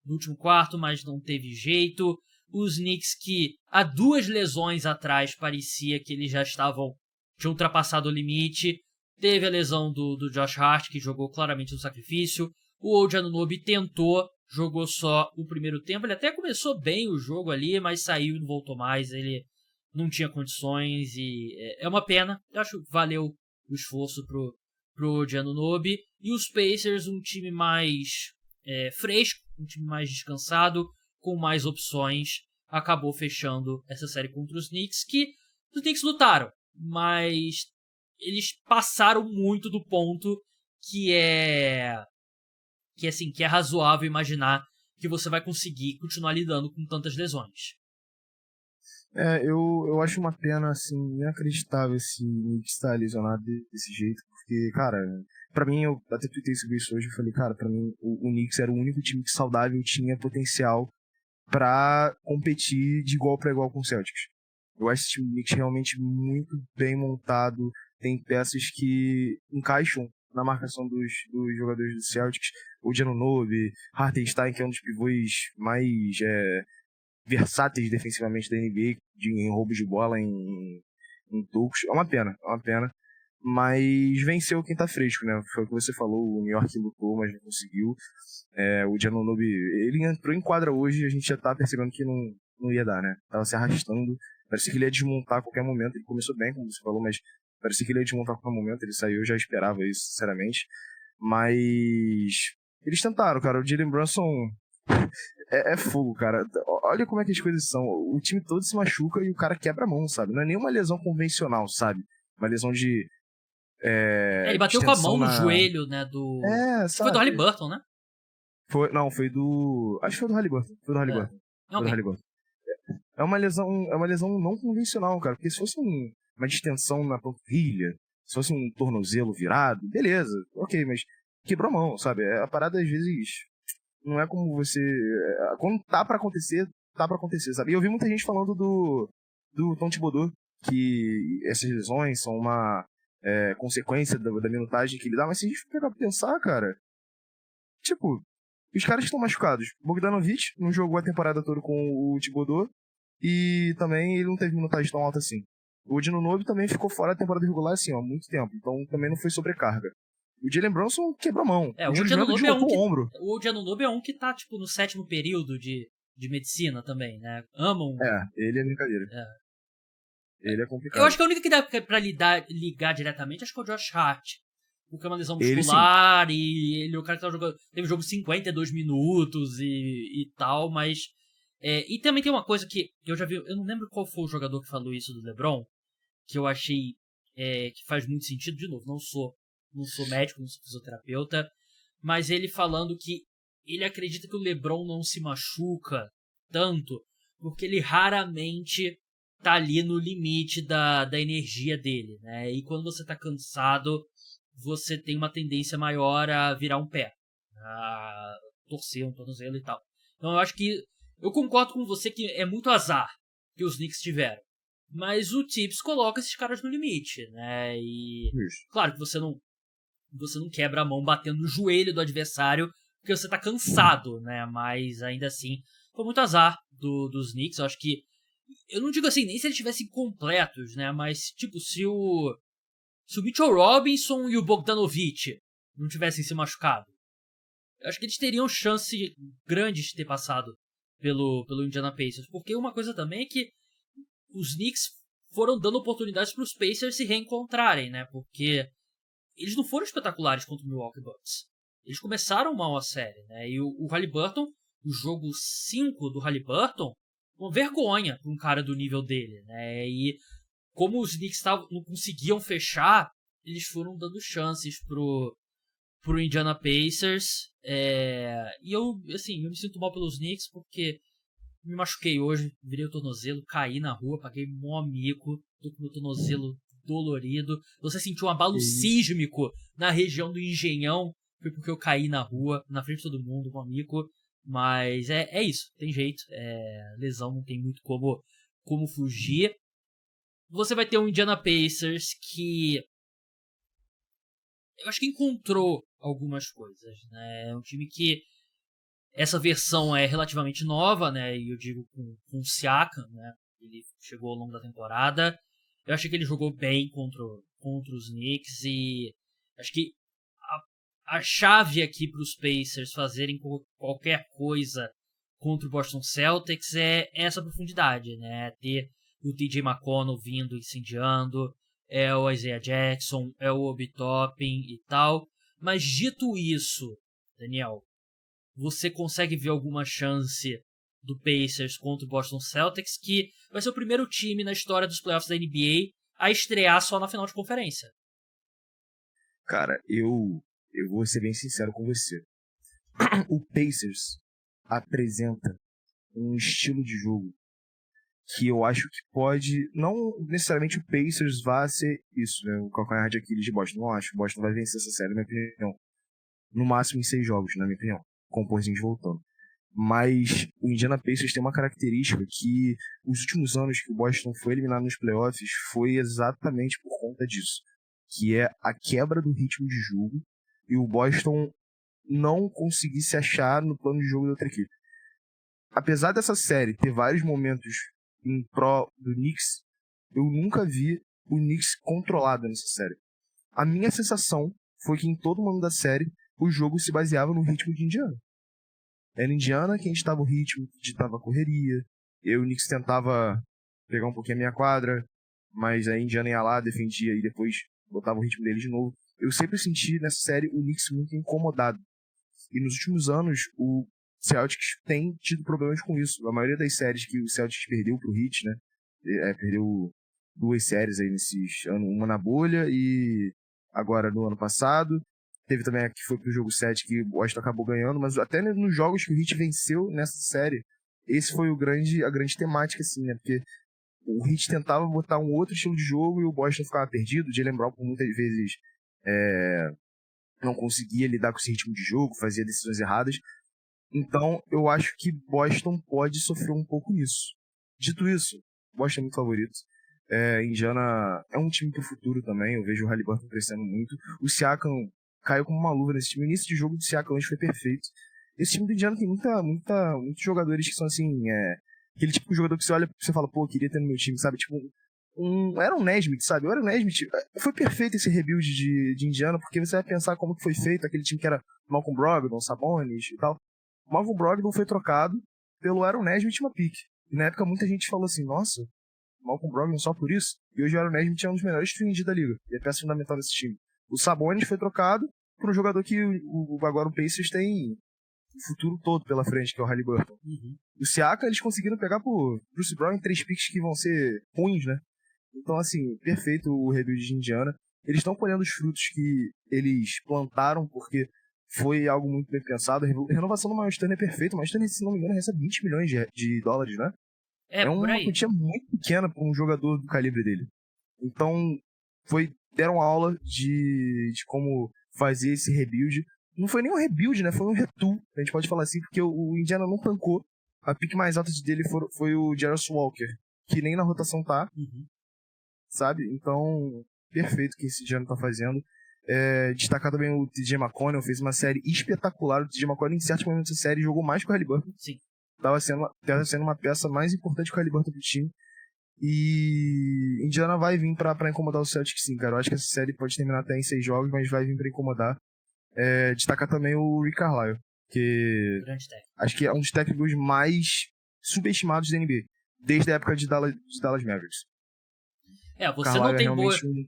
último quarto, mas não teve jeito. Os Knicks, que há 2 lesões atrás parecia que eles já tinham ultrapassado o limite. Teve a lesão do Josh Hart, que jogou claramente no sacrifício. O OG Anunoby tentou, jogou só o primeiro tempo. Ele até começou bem o jogo ali, mas saiu e não voltou mais. Ele não tinha condições e é uma pena. Eu acho que valeu o esforço pro OG Anunoby. E os Pacers, um time mais fresco, um time mais descansado, com mais opções, acabou fechando essa série contra os Knicks, que os Knicks lutaram, mas eles passaram muito do ponto que é razoável imaginar que você vai conseguir continuar lidando com tantas lesões. Eu acho uma pena, assim, inacreditável esse Knicks estar lesionado desse jeito, porque, cara, pra mim, eu até tuitei sobre isso hoje, eu falei, cara, pra mim, o Knicks era o único time que saudável tinha potencial pra competir de igual pra igual com o Celtics. Eu acho esse time do Knicks realmente muito bem montado, tem peças que encaixam na marcação dos jogadores do Celtics, o Anunoby, Hartenstein, que é um dos pivôs mais versáteis defensivamente da NBA, em roubos de bola, em tocos. É uma pena. Mas venceu quem tá fresco, né? Foi o que você falou, o New York lutou, mas não conseguiu. O Anunoby, ele entrou em quadra hoje e a gente já tá percebendo que não ia dar, né? Tava se arrastando, parecia que ele ia desmontar a qualquer momento. Ele começou bem, como você falou, mas parecia que ele ia desmontar a qualquer momento. Ele saiu, eu já esperava isso, sinceramente. Mas eles tentaram, cara. O Jalen Brunson é fogo, cara. Olha como é que as coisas são. O time todo se machuca e o cara quebra a mão, sabe? Não é nenhuma lesão convencional, sabe? Uma lesão de ele bateu com a mão no joelho, né? Foi do Haliburton, né? Foi do... Acho que foi do Haliburton. É uma lesão não convencional, cara. Porque se fosse uma distensão na panturrilha, se fosse um tornozelo virado, beleza, ok, mas quebrou a mão, sabe? A parada, às vezes, não é como você... Quando tá pra acontecer, sabe? E eu vi muita gente falando do Tom Thibodeau, que essas lesões são uma consequência da minutagem que ele dá, mas se a gente pegar pra pensar, cara, tipo, os caras estão machucados. Bogdanovic não jogou a temporada toda com o Thibodeau e também ele não teve minutagem tão alta assim. O Anunoby também ficou fora da temporada regular assim, ó, há muito tempo, então também não foi sobrecarga. O Jalen Brunson quebrou a mão. O Anunoby é um que tá, tipo, no 7º período de medicina também, né? Amam. Ele é brincadeira. Ele é Eu complicado. acho que a única que dá pra ligar diretamente acho que é o Josh Hart. Porque é uma lesão Ele, muscular e ele é o cara que tava jogando. Teve jogo 52 minutos e tal, mas. E também tem uma coisa que eu já vi. Eu não lembro qual foi o jogador que falou isso do LeBron, que eu achei que faz muito sentido. De novo, não sou médico, não sou fisioterapeuta, mas ele falando que ele acredita que o LeBron não se machuca tanto porque ele raramente tá ali no limite da energia dele, né? E quando você tá cansado, você tem uma tendência maior a virar um pé, a torcer um tornozelo e tal. Então eu acho que eu concordo com você que é muito azar que os Knicks tiveram. Mas o Tibbs coloca esses caras no limite, né? E claro que você não quebra a mão batendo no joelho do adversário porque você tá cansado, né? Mas ainda assim, foi muito azar dos Knicks. Eu acho que eu não digo assim, nem se eles estivessem completos, né? Mas, tipo, se o Mitchell Robinson e o Bogdanovic não tivessem se machucado, eu acho que eles teriam chance grande de ter passado pelo Indiana Pacers. Porque uma coisa também é que os Knicks foram dando oportunidades para os Pacers se reencontrarem, né? Porque eles não foram espetaculares contra o Milwaukee Bucks. Eles começaram mal a série, né? E o Haliburton, o jogo 5 do Haliburton, uma vergonha para um cara do nível dele, né? E como os Knicks não conseguiam fechar, eles foram dando chances pro Indiana Pacers. E eu me sinto mal pelos Knicks porque me machuquei hoje, virei o tornozelo, caí na rua, paguei mó mico, tô com meu tornozelo dolorido. Você sentiu um abalo sísmico na região do Engenhão, foi porque eu caí na rua, na frente de todo mundo, mó mico. Mas é isso, tem jeito. Lesão não tem muito como fugir. Você vai ter um Indiana Pacers que eu acho que encontrou algumas coisas, né? É um time que essa versão é relativamente nova, né? E eu digo com o Siakam, né? Ele chegou ao longo da temporada. Eu achei que ele jogou bem contra os Knicks e acho que a chave aqui para os Pacers fazerem qualquer coisa contra o Boston Celtics é essa profundidade, né? Ter o TJ McConnell vindo incendiando, é o Isaiah Jackson, é o Obi Toppin e tal. Mas dito isso, Daniel, você consegue ver alguma chance do Pacers contra o Boston Celtics, que vai ser o primeiro time na história dos playoffs da NBA a estrear só na final de conferência? Cara, eu vou ser bem sincero com você. O Pacers apresenta um estilo de jogo que eu acho que pode, não necessariamente o Pacers vá ser isso, né? O calcanhar de Aquiles de Boston. Não acho que o Boston vai vencer essa série, na minha opinião. No máximo em 6 jogos, na minha opinião. Com o Porzingis voltando. Mas o Indiana Pacers tem uma característica que os últimos anos que o Boston foi eliminado nos playoffs foi exatamente por conta disso. Que é a quebra do ritmo de jogo e o Boston não conseguir se achar no plano de jogo da outra equipe. Apesar dessa série ter vários momentos em pró do Knicks, eu nunca vi o Knicks controlado nessa série. A minha sensação foi que em todo momento da série o jogo se baseava no ritmo de Indiana. Era Indiana quem ditava o ritmo, que ditava a correria. O Knicks tentava pegar um pouquinho a minha quadra, mas a Indiana ia lá, defendia e depois botava o ritmo dele de novo. Eu sempre senti nessa série o Knicks muito incomodado. E nos últimos anos, o Celtics tem tido problemas com isso. A maioria das séries que o Celtics perdeu pro Heat, né? Perdeu 2 séries aí nesses anos, uma na bolha e agora no ano passado. Teve também a que foi pro jogo 7 que o Boston acabou ganhando, mas até nos jogos que o Heat venceu nessa série, esse foi a grande temática, assim, né? Porque o Heat tentava botar um outro estilo de jogo e o Boston ficava perdido. O Jaylen Brown, por muitas vezes, não conseguia lidar com esse ritmo de jogo, fazia decisões erradas. Então, eu acho que Boston pode sofrer um pouco nisso. Dito isso, Boston é muito favorito. Indiana é um time pro futuro também. Eu vejo o Haliburton crescendo muito. O Siakam caiu como uma luva nesse time. O início de jogo do Siakam hoje foi perfeito. Esse time do Indiana tem muitos jogadores que são assim, aquele tipo de jogador que você olha e você fala, pô, eu queria ter no meu time, sabe? Tipo, era um Nesmith, sabe? Era um Nesmith. Foi perfeito esse rebuild de Indiana, porque você vai pensar como que foi feito aquele time que era Malcolm Brogdon, Sabonis e tal. O Malcolm Brogdon foi trocado pelo Aaron Nesmith uma pick. E na época muita gente falou assim, nossa, Malcolm Brogdon só por isso, e hoje o Aaron Nesmith é um dos melhores 3D da liga, e é peça fundamental desse time. O Sabonis foi trocado por um jogador que agora o Pacers tem o futuro todo pela frente, que é o Haliburton. O Siaka eles conseguiram pegar por Bruce Brown em 3 picks que vão ser ruins, né? Então, assim, perfeito o rebuild de Indiana. Eles estão colhendo os frutos que eles plantaram, porque foi algo muito bem pensado. A renovação do Miles Turner é perfeita. O Miles Turner, se não me engano, recebe 20 milhões de dólares, né? É uma quantia muito pequena para um jogador do calibre dele. Então, deram aula de como fazer esse rebuild. Não foi nem um rebuild, né? Foi um retool, a gente pode falar assim, porque o Indiana não tancou. A pick mais alta dele foi o Jarvis Walker, que nem na rotação tá, sabe? Então, perfeito o que esse Indiana tá fazendo. Destacar também o TJ McConnell, fez uma série espetacular. O TJ McConnell, em certos momentos da série, jogou mais que o Haliburton. Sim. Tava sendo uma peça mais importante que o Haliburton pro time. E Indiana vai vir pra incomodar o Celtics, sim, cara. Eu acho que essa série pode terminar até em 6 jogos, mas vai vir pra incomodar. Destacar também o Rick Carlisle, que acho que é um dos técnicos mais subestimados da NBA, desde a época de Dallas Mavericks. Você não tem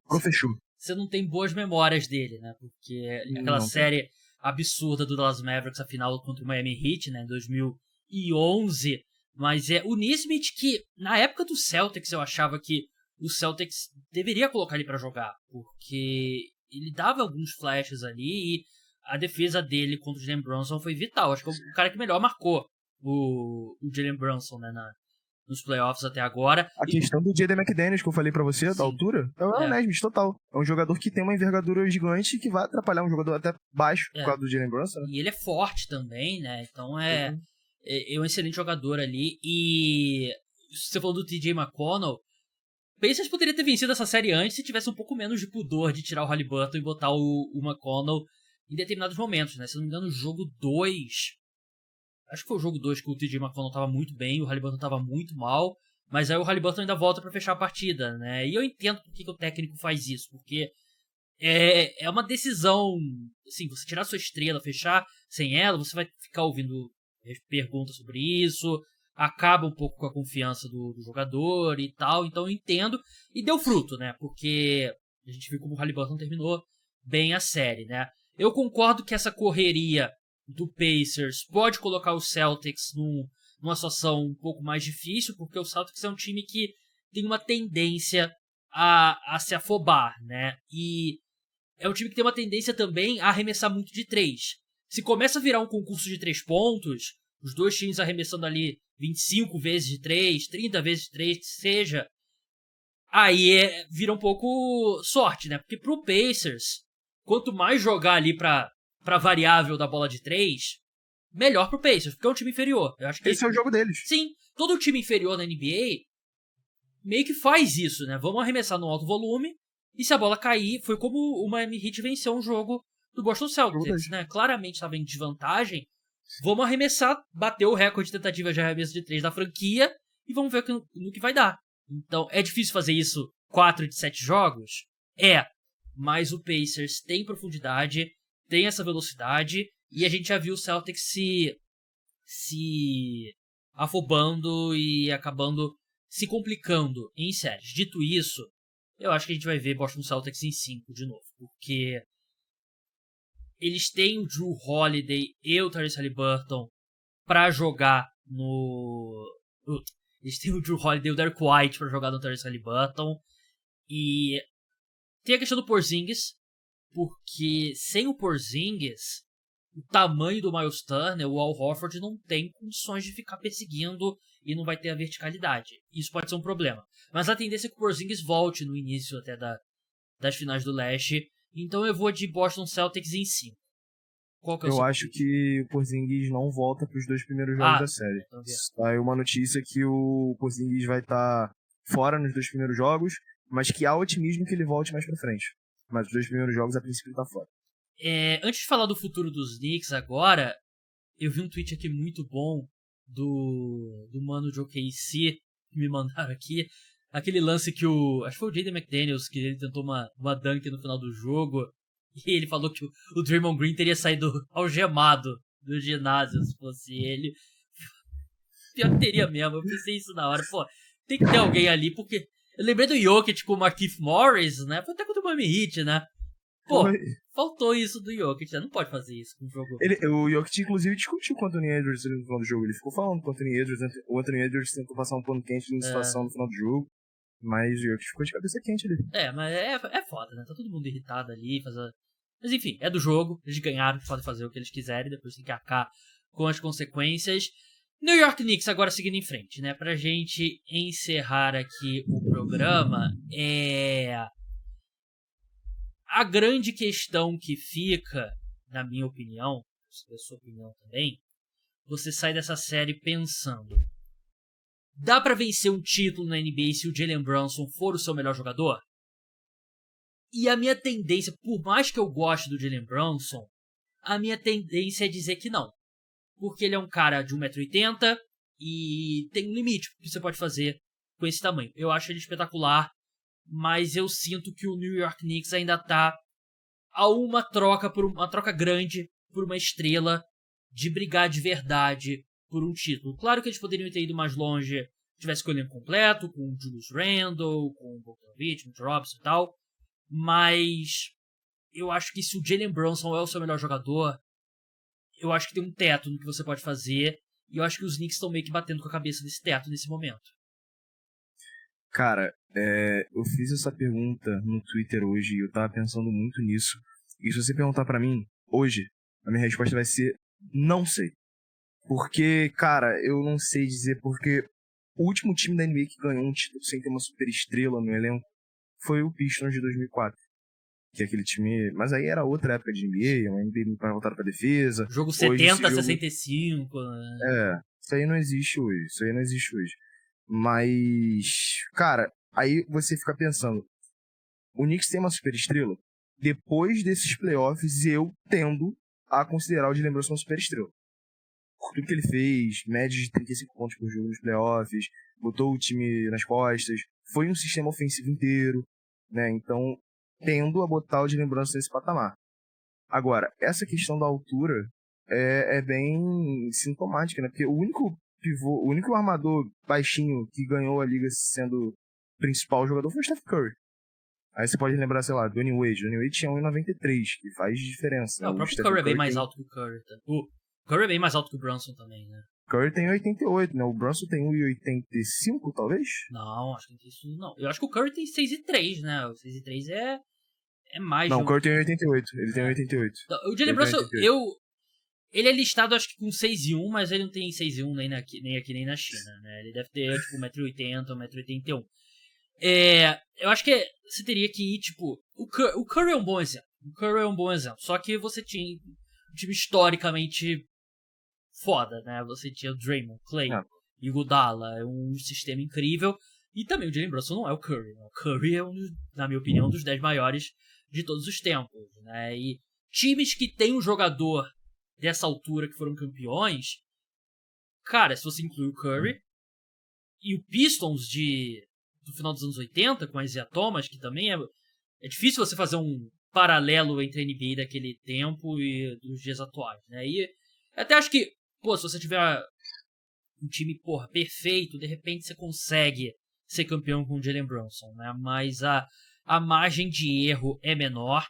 professor. Você não tem boas memórias dele, né? Porque aquela série absurda do Dallas Mavericks, a final contra o Miami Heat, né, em 2011. Mas o Nesmith, que na época do Celtics eu achava que o Celtics deveria colocar ele pra jogar, porque ele dava alguns flashes ali e a defesa dele contra o Jalen Brunson foi vital. Acho que é o cara que melhor marcou o Jalen Brunson, né, nos playoffs até agora. A questão do Jaden McDaniels que eu falei pra você, da altura, é o Nesmith, total. É um jogador que tem uma envergadura gigante e que vai atrapalhar um jogador até baixo por causa do Jalen Brunson. Né? E ele é forte também, né? Então é um excelente jogador ali. E você falou do TJ McConnell. O Pacers poderia ter vencido essa série antes se tivesse um pouco menos de pudor de tirar o Haliburton e botar o McConnell em determinados momentos, né? Se não me engano, no jogo 2... Acho que foi o jogo 2 que o TJ McConnell tava muito bem, o Haliburton tava muito mal, mas aí o Haliburton ainda volta pra fechar a partida, né? E eu entendo por que o técnico faz isso, porque é uma decisão, assim, você tirar sua estrela, fechar sem ela, você vai ficar ouvindo perguntas sobre isso, acaba um pouco com a confiança do jogador e tal, então eu entendo, e deu fruto, né? Porque a gente viu como o Haliburton terminou bem a série, né? Eu concordo que essa correria do Pacers pode colocar o Celtics numa situação um pouco mais difícil, porque o Celtics é um time que tem uma tendência a se afobar, né? E é um time que tem uma tendência também a arremessar muito de 3. Se começa a virar um concurso de 3 pontos, os dois times arremessando ali 25 vezes de 3, 30 vezes de 3, que seja, aí vira um pouco sorte, né? Porque pro Pacers, quanto mais jogar ali pra variável da bola de 3, melhor pro Pacers, porque é um time inferior. Eu acho que esse é o jogo deles. Sim, todo time inferior na NBA meio que faz isso, né? Vamos arremessar no alto volume, e se a bola cair, foi como o Miami Heat venceu um jogo do Boston Celtics, né? Claramente estava em desvantagem. Vamos arremessar, bater o recorde de tentativa de arremesso de 3 da franquia, e vamos ver no que vai dar. Então, é difícil fazer isso 4 de 7 jogos? Mas o Pacers tem profundidade, tem essa velocidade, e a gente já viu o Celtics se afobando e acabando se complicando em séries. Dito isso, eu acho que a gente vai ver Boston Celtics em 5 de novo, porque eles têm o Drew Holiday e o Tyrese Haliburton pra jogar eles têm o Drew Holiday e o Derek White pra jogar no Tyrese Haliburton, e tem a questão do Porzingis, porque sem o Porzingis, o tamanho do Miles Turner, o Al Horford não tem condições de ficar perseguindo e não vai ter a verticalidade. Isso pode ser um problema. Mas a tendência é que o Porzingis volte no início até das finais do leste. Então eu vou de Boston Celtics em 5. Qual que é o seu acho palpite? que o Porzingis não volta para os 2 primeiros jogos da série. Saiu uma notícia que o Porzingis vai estar fora nos 2 primeiros jogos, mas que há otimismo que ele volte mais pra frente. Mas os 2 primeiros jogos, a princípio, ele tá fora. Antes de falar do futuro dos Knicks agora, eu vi um tweet aqui muito bom do mano de OKC, que me mandaram aqui. Aquele lance que acho que foi o Jaden McDaniels, que ele tentou uma dunk no final do jogo, e ele falou que o Draymond Green teria saído algemado do ginásio se fosse ele. Pior que teria mesmo, eu pensei isso na hora. Pô, Tem que ter alguém ali, porque... Eu lembrei do Jokic com o Markieff Morris, né? Foi até contra o Miami Heat, né? Pô, faltou isso do Jokic, né? Não pode fazer isso com o jogo. O Jokic, inclusive, discutiu com o Anthony Edwards no final do jogo. Ele ficou falando com o Anthony Edwards. O Anthony Edwards tentou passar um pano quente na situação no final do jogo. Mas o Jokic ficou de cabeça quente ali. Mas é foda, né? Tá todo mundo irritado ali. Mas enfim, é do jogo. Eles ganharam, podem fazer o que eles quiserem. Depois tem que arcar com as consequências. New York Knicks agora seguindo em frente, né? Pra gente encerrar aqui o programa, a grande questão que fica, na minha opinião, da sua opinião também, você sai dessa série pensando: dá pra vencer um título na NBA se o Jalen Brunson for o seu melhor jogador? E a minha tendência, por mais que eu goste do Jalen Brunson, a minha tendência é dizer que não. Porque ele é um cara de 1,80m e tem um limite que você pode fazer com esse tamanho. Eu acho ele espetacular, mas eu sinto que o New York Knicks ainda tá a uma troca grande por uma estrela de brigar de verdade por um título. Claro que eles poderiam ter ido mais longe se tivesse com o elenco completo, com o Julius Randle, com o Bogdanovic, com o Robson e tal, mas eu acho que se o Jalen Brunson é o seu melhor jogador, eu acho que tem um teto no que você pode fazer, e eu acho que os Knicks estão meio que batendo com a cabeça desse teto nesse momento. Cara, eu fiz essa pergunta no Twitter hoje e eu tava pensando muito nisso. E se você perguntar pra mim, hoje, a minha resposta vai ser: não sei. Porque, cara, eu não sei dizer, porque o último time da NBA que ganhou um título sem ter uma super estrela no elenco foi o Pistons de 2004. Que é aquele time... Mas aí era outra época de NBA, uma NBA muito mais voltada pra defesa. Jogo 70-65. Né? Isso aí não existe hoje. Mas, cara, aí você fica pensando, o Knicks tem uma super estrela? Depois desses playoffs, eu tendo a considerar o Jalen Brunson uma super estrela. Por tudo que ele fez, média de 35 pontos por jogo nos playoffs, botou o time nas costas, foi um sistema ofensivo inteiro, né? Então, tendo a botar o Jalen Brunson nesse patamar. Agora, essa questão da altura é bem sintomática, né? Porque o único armador baixinho que ganhou a liga sendo principal jogador foi o Steph Curry. Aí você pode lembrar, sei lá, Dwayne Wade. Dwayne Wade tinha 1,93, que faz diferença. Não, o próprio Curry é bem mais alto que o Curry. O Curry é bem mais alto que o Brunson também, né? Curry tem 1,88, né? O Brunson tem 1,85, talvez? Não, acho que não tem isso, não. Eu acho que o Curry tem 6,3, né? O 6,3 é mais... Não, o Curry tem 1,88. Ele tem 1,88. O Jalen Brunson, ele é listado, acho que com 6,1, mas ele não tem 6,1 nem aqui nem na China, né? Ele deve ter, tipo, 1,80m, 1,81m. Eu acho que você teria que ir, tipo... O Curry é um bom exemplo. Só que você tinha um time historicamente foda, né? Você tinha o Draymond, Clay, Iguodala, um sistema incrível. E também o Jalen Brunson não é o Curry, né? O Curry é, na minha opinião, um dos 10 maiores de todos os tempos, né? E times que têm um jogador dessa altura que foram campeões, cara, se você inclui o Curry e o Pistons do final dos anos 80, com a Isaiah Thomas, que também é difícil você fazer um paralelo entre a NBA daquele tempo e dos dias atuais, né? E até acho que, se você tiver um time, perfeito, de repente você consegue ser campeão com o Jalen Brunson, né? Mas a margem de erro é menor.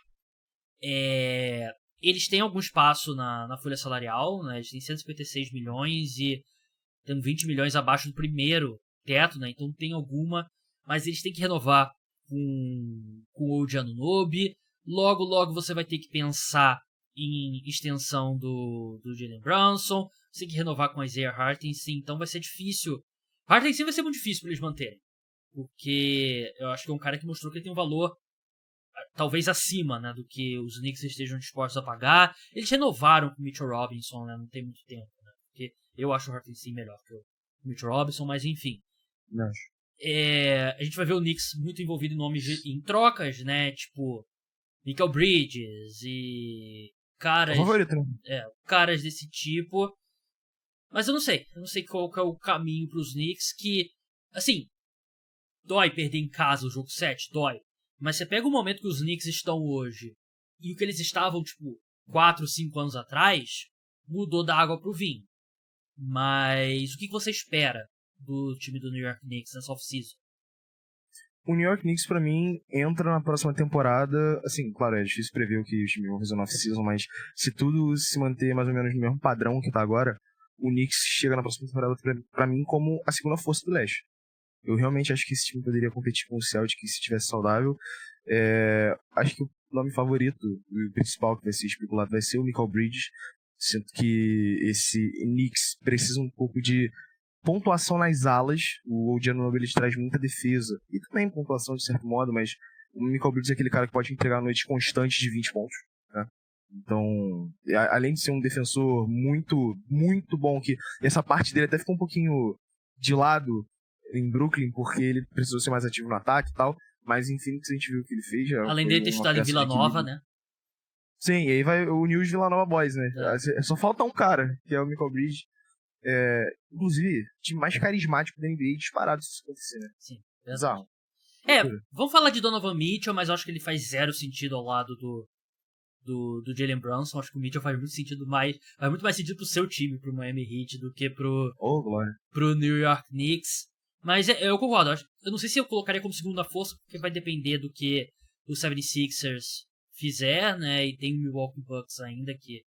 Eles têm algum espaço na folha salarial, né? Eles têm 156 milhões e tem 20 milhões abaixo do primeiro teto, né? Então tem alguma, mas eles têm que renovar com o OG Anunoby. Logo você vai ter que pensar em extensão do Jalen Brunson. Você tem que renovar com a Isaiah Hartenstein, então vai ser difícil. Hartenstein vai ser muito difícil para eles manterem, porque eu acho que é um cara que mostrou que ele tem um valor talvez acima, né, do que os Knicks estejam dispostos a pagar. Eles renovaram com o Mitchell Robinson, né, não tem muito tempo, né, porque eu acho o Hartenstein melhor que o Mitchell Robinson, mas enfim. Não. A gente vai ver o Knicks muito envolvido em trocas, né, tipo Michael Bridges e caras desse tipo. Mas eu não sei qual que é o caminho pros Knicks, que, assim, dói perder em casa o jogo 7, dói. Mas você pega o momento que os Knicks estão hoje e o que eles estavam, tipo, 4, 5 anos atrás, mudou da água pro vinho. Mas o que você espera do time do New York Knicks nessa off-season? O New York Knicks, pra mim, entra na próxima temporada. Assim, claro, é difícil prever o que os times vão fazer no off-season, mas se tudo se manter mais ou menos no mesmo padrão que tá agora, o Knicks chega na próxima temporada, pra mim, como a segunda força do leste. Eu realmente acho que esse time poderia competir com o Celtic se estivesse saudável. Acho que o nome favorito, o principal que vai ser especulado, vai ser o Mikal Bridges. Sinto que esse Knicks precisa um pouco de pontuação nas alas. O OG Anunoby ele traz muita defesa e também pontuação de certo modo, mas o Mikal Bridges é aquele cara que pode entregar noites constantes de 20 pontos, né? Então, além de ser um defensor muito, muito bom, que essa parte dele até ficou um pouquinho de lado em Brooklyn, porque ele precisou ser mais ativo no ataque e tal, mas em Phoenix a gente viu o que ele fez. Além dele ter estudado em Vila Nova, né? Sim, e aí vai o News Vila Nova Boys, né? Só falta um cara, que é o Mikal Bridges. Inclusive, o time mais carismático da NBA disparado se isso acontecer, né? Sim. Bizarro. Vamos falar de Donovan Mitchell, mas eu acho que ele faz zero sentido ao lado do Jalen Brunson. Acho que o Mitchell faz muito mais sentido pro seu time, pro Miami Heat, do que pro New York Knicks. Mas eu concordo. Eu não sei se eu colocaria como segunda força, porque vai depender do que o 76ers fizer, né? E tem o Milwaukee Bucks ainda, que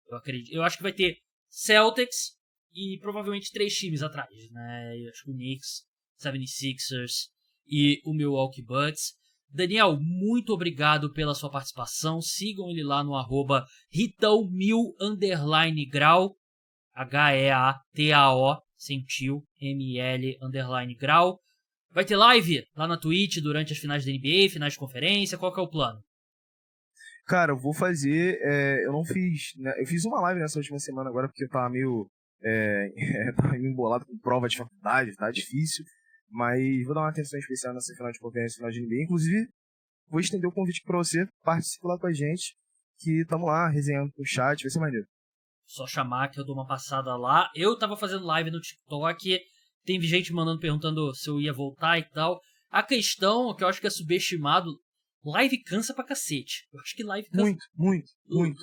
eu acredito. Eu acho que vai ter Celtics e provavelmente 3 times atrás, né? Eu acho que o Knicks, 76ers e o Milwaukee Bucks. Daniel, muito obrigado pela sua participação. Sigam ele lá no @Ritão1000_grau, HEATAO, sem tio, ML_grau. Vai ter live lá na Twitch durante as finais da NBA, finais de conferência. Qual que é o plano? Cara, eu vou fazer. Eu não fiz. Né, eu fiz uma live nessa última semana agora, porque eu tava meio. Tava meio embolado com prova de faculdade, tá difícil. Mas vou dar uma atenção especial nessa final de conferência, final de NBA. Inclusive, vou estender o convite pra você participar lá com a gente. Que tamo lá, resenhando com o chat, vai ser maneiro. Só chamar que eu dou uma passada lá. Eu tava fazendo live no TikTok. Tem gente perguntando se eu ia voltar e tal. A questão que eu acho que é subestimado. Live cansa pra cacete. Eu acho que live cansa. Muito.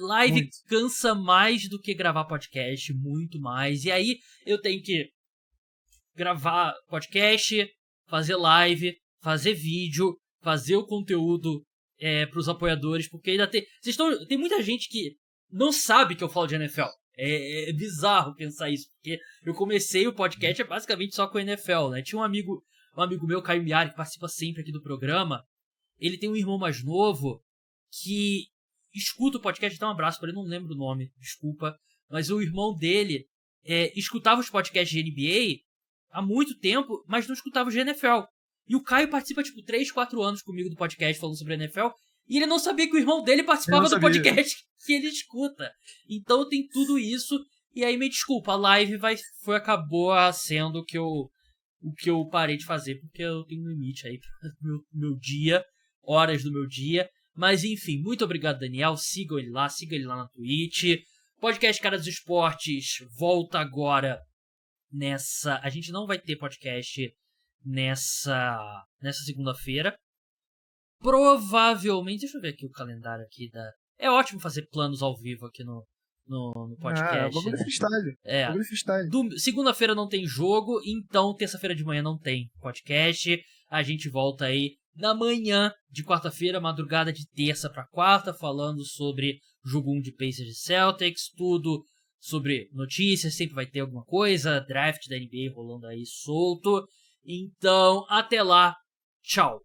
Live cansa mais do que gravar podcast. Muito mais. E aí eu tenho que gravar podcast, fazer live, fazer vídeo, fazer o conteúdo pros apoiadores. Porque ainda tem. Tem muita gente que não sabe que eu falo de NFL. É bizarro pensar isso, porque eu comecei o podcast basicamente só com a NFL, né? Tinha um amigo meu, Caio Miari, que participa sempre aqui do programa. Ele tem um irmão mais novo que escuta o podcast. Dá um abraço pra ele, não lembro o nome, desculpa. Mas o irmão dele escutava os podcasts de NBA há muito tempo, mas não escutava os de NFL. E o Caio participa, 3, 4 anos comigo do podcast falando sobre a NFL. E ele não sabia que o irmão dele participava do podcast que ele escuta. Então tem tudo isso. E aí, me desculpa, a live acabou sendo o que eu parei de fazer, porque eu tenho um limite aí pro meu dia, horas do meu dia. Mas enfim, muito obrigado, Daniel. Siga ele lá na Twitch. Podcast Cara dos Esportes volta agora nessa... A gente não vai ter podcast nessa segunda-feira. Provavelmente, deixa eu ver aqui o calendário aqui da... É ótimo fazer planos ao vivo aqui no podcast. Bagulho freestyle. Bagulho freestyle. Segunda-feira não tem jogo, então terça-feira de manhã não tem podcast. A gente volta aí na manhã de quarta-feira, madrugada de terça pra quarta, falando sobre jogo 1 de Pacers e Celtics, tudo sobre notícias, sempre vai ter alguma coisa, draft da NBA rolando aí solto. Então, até lá, tchau!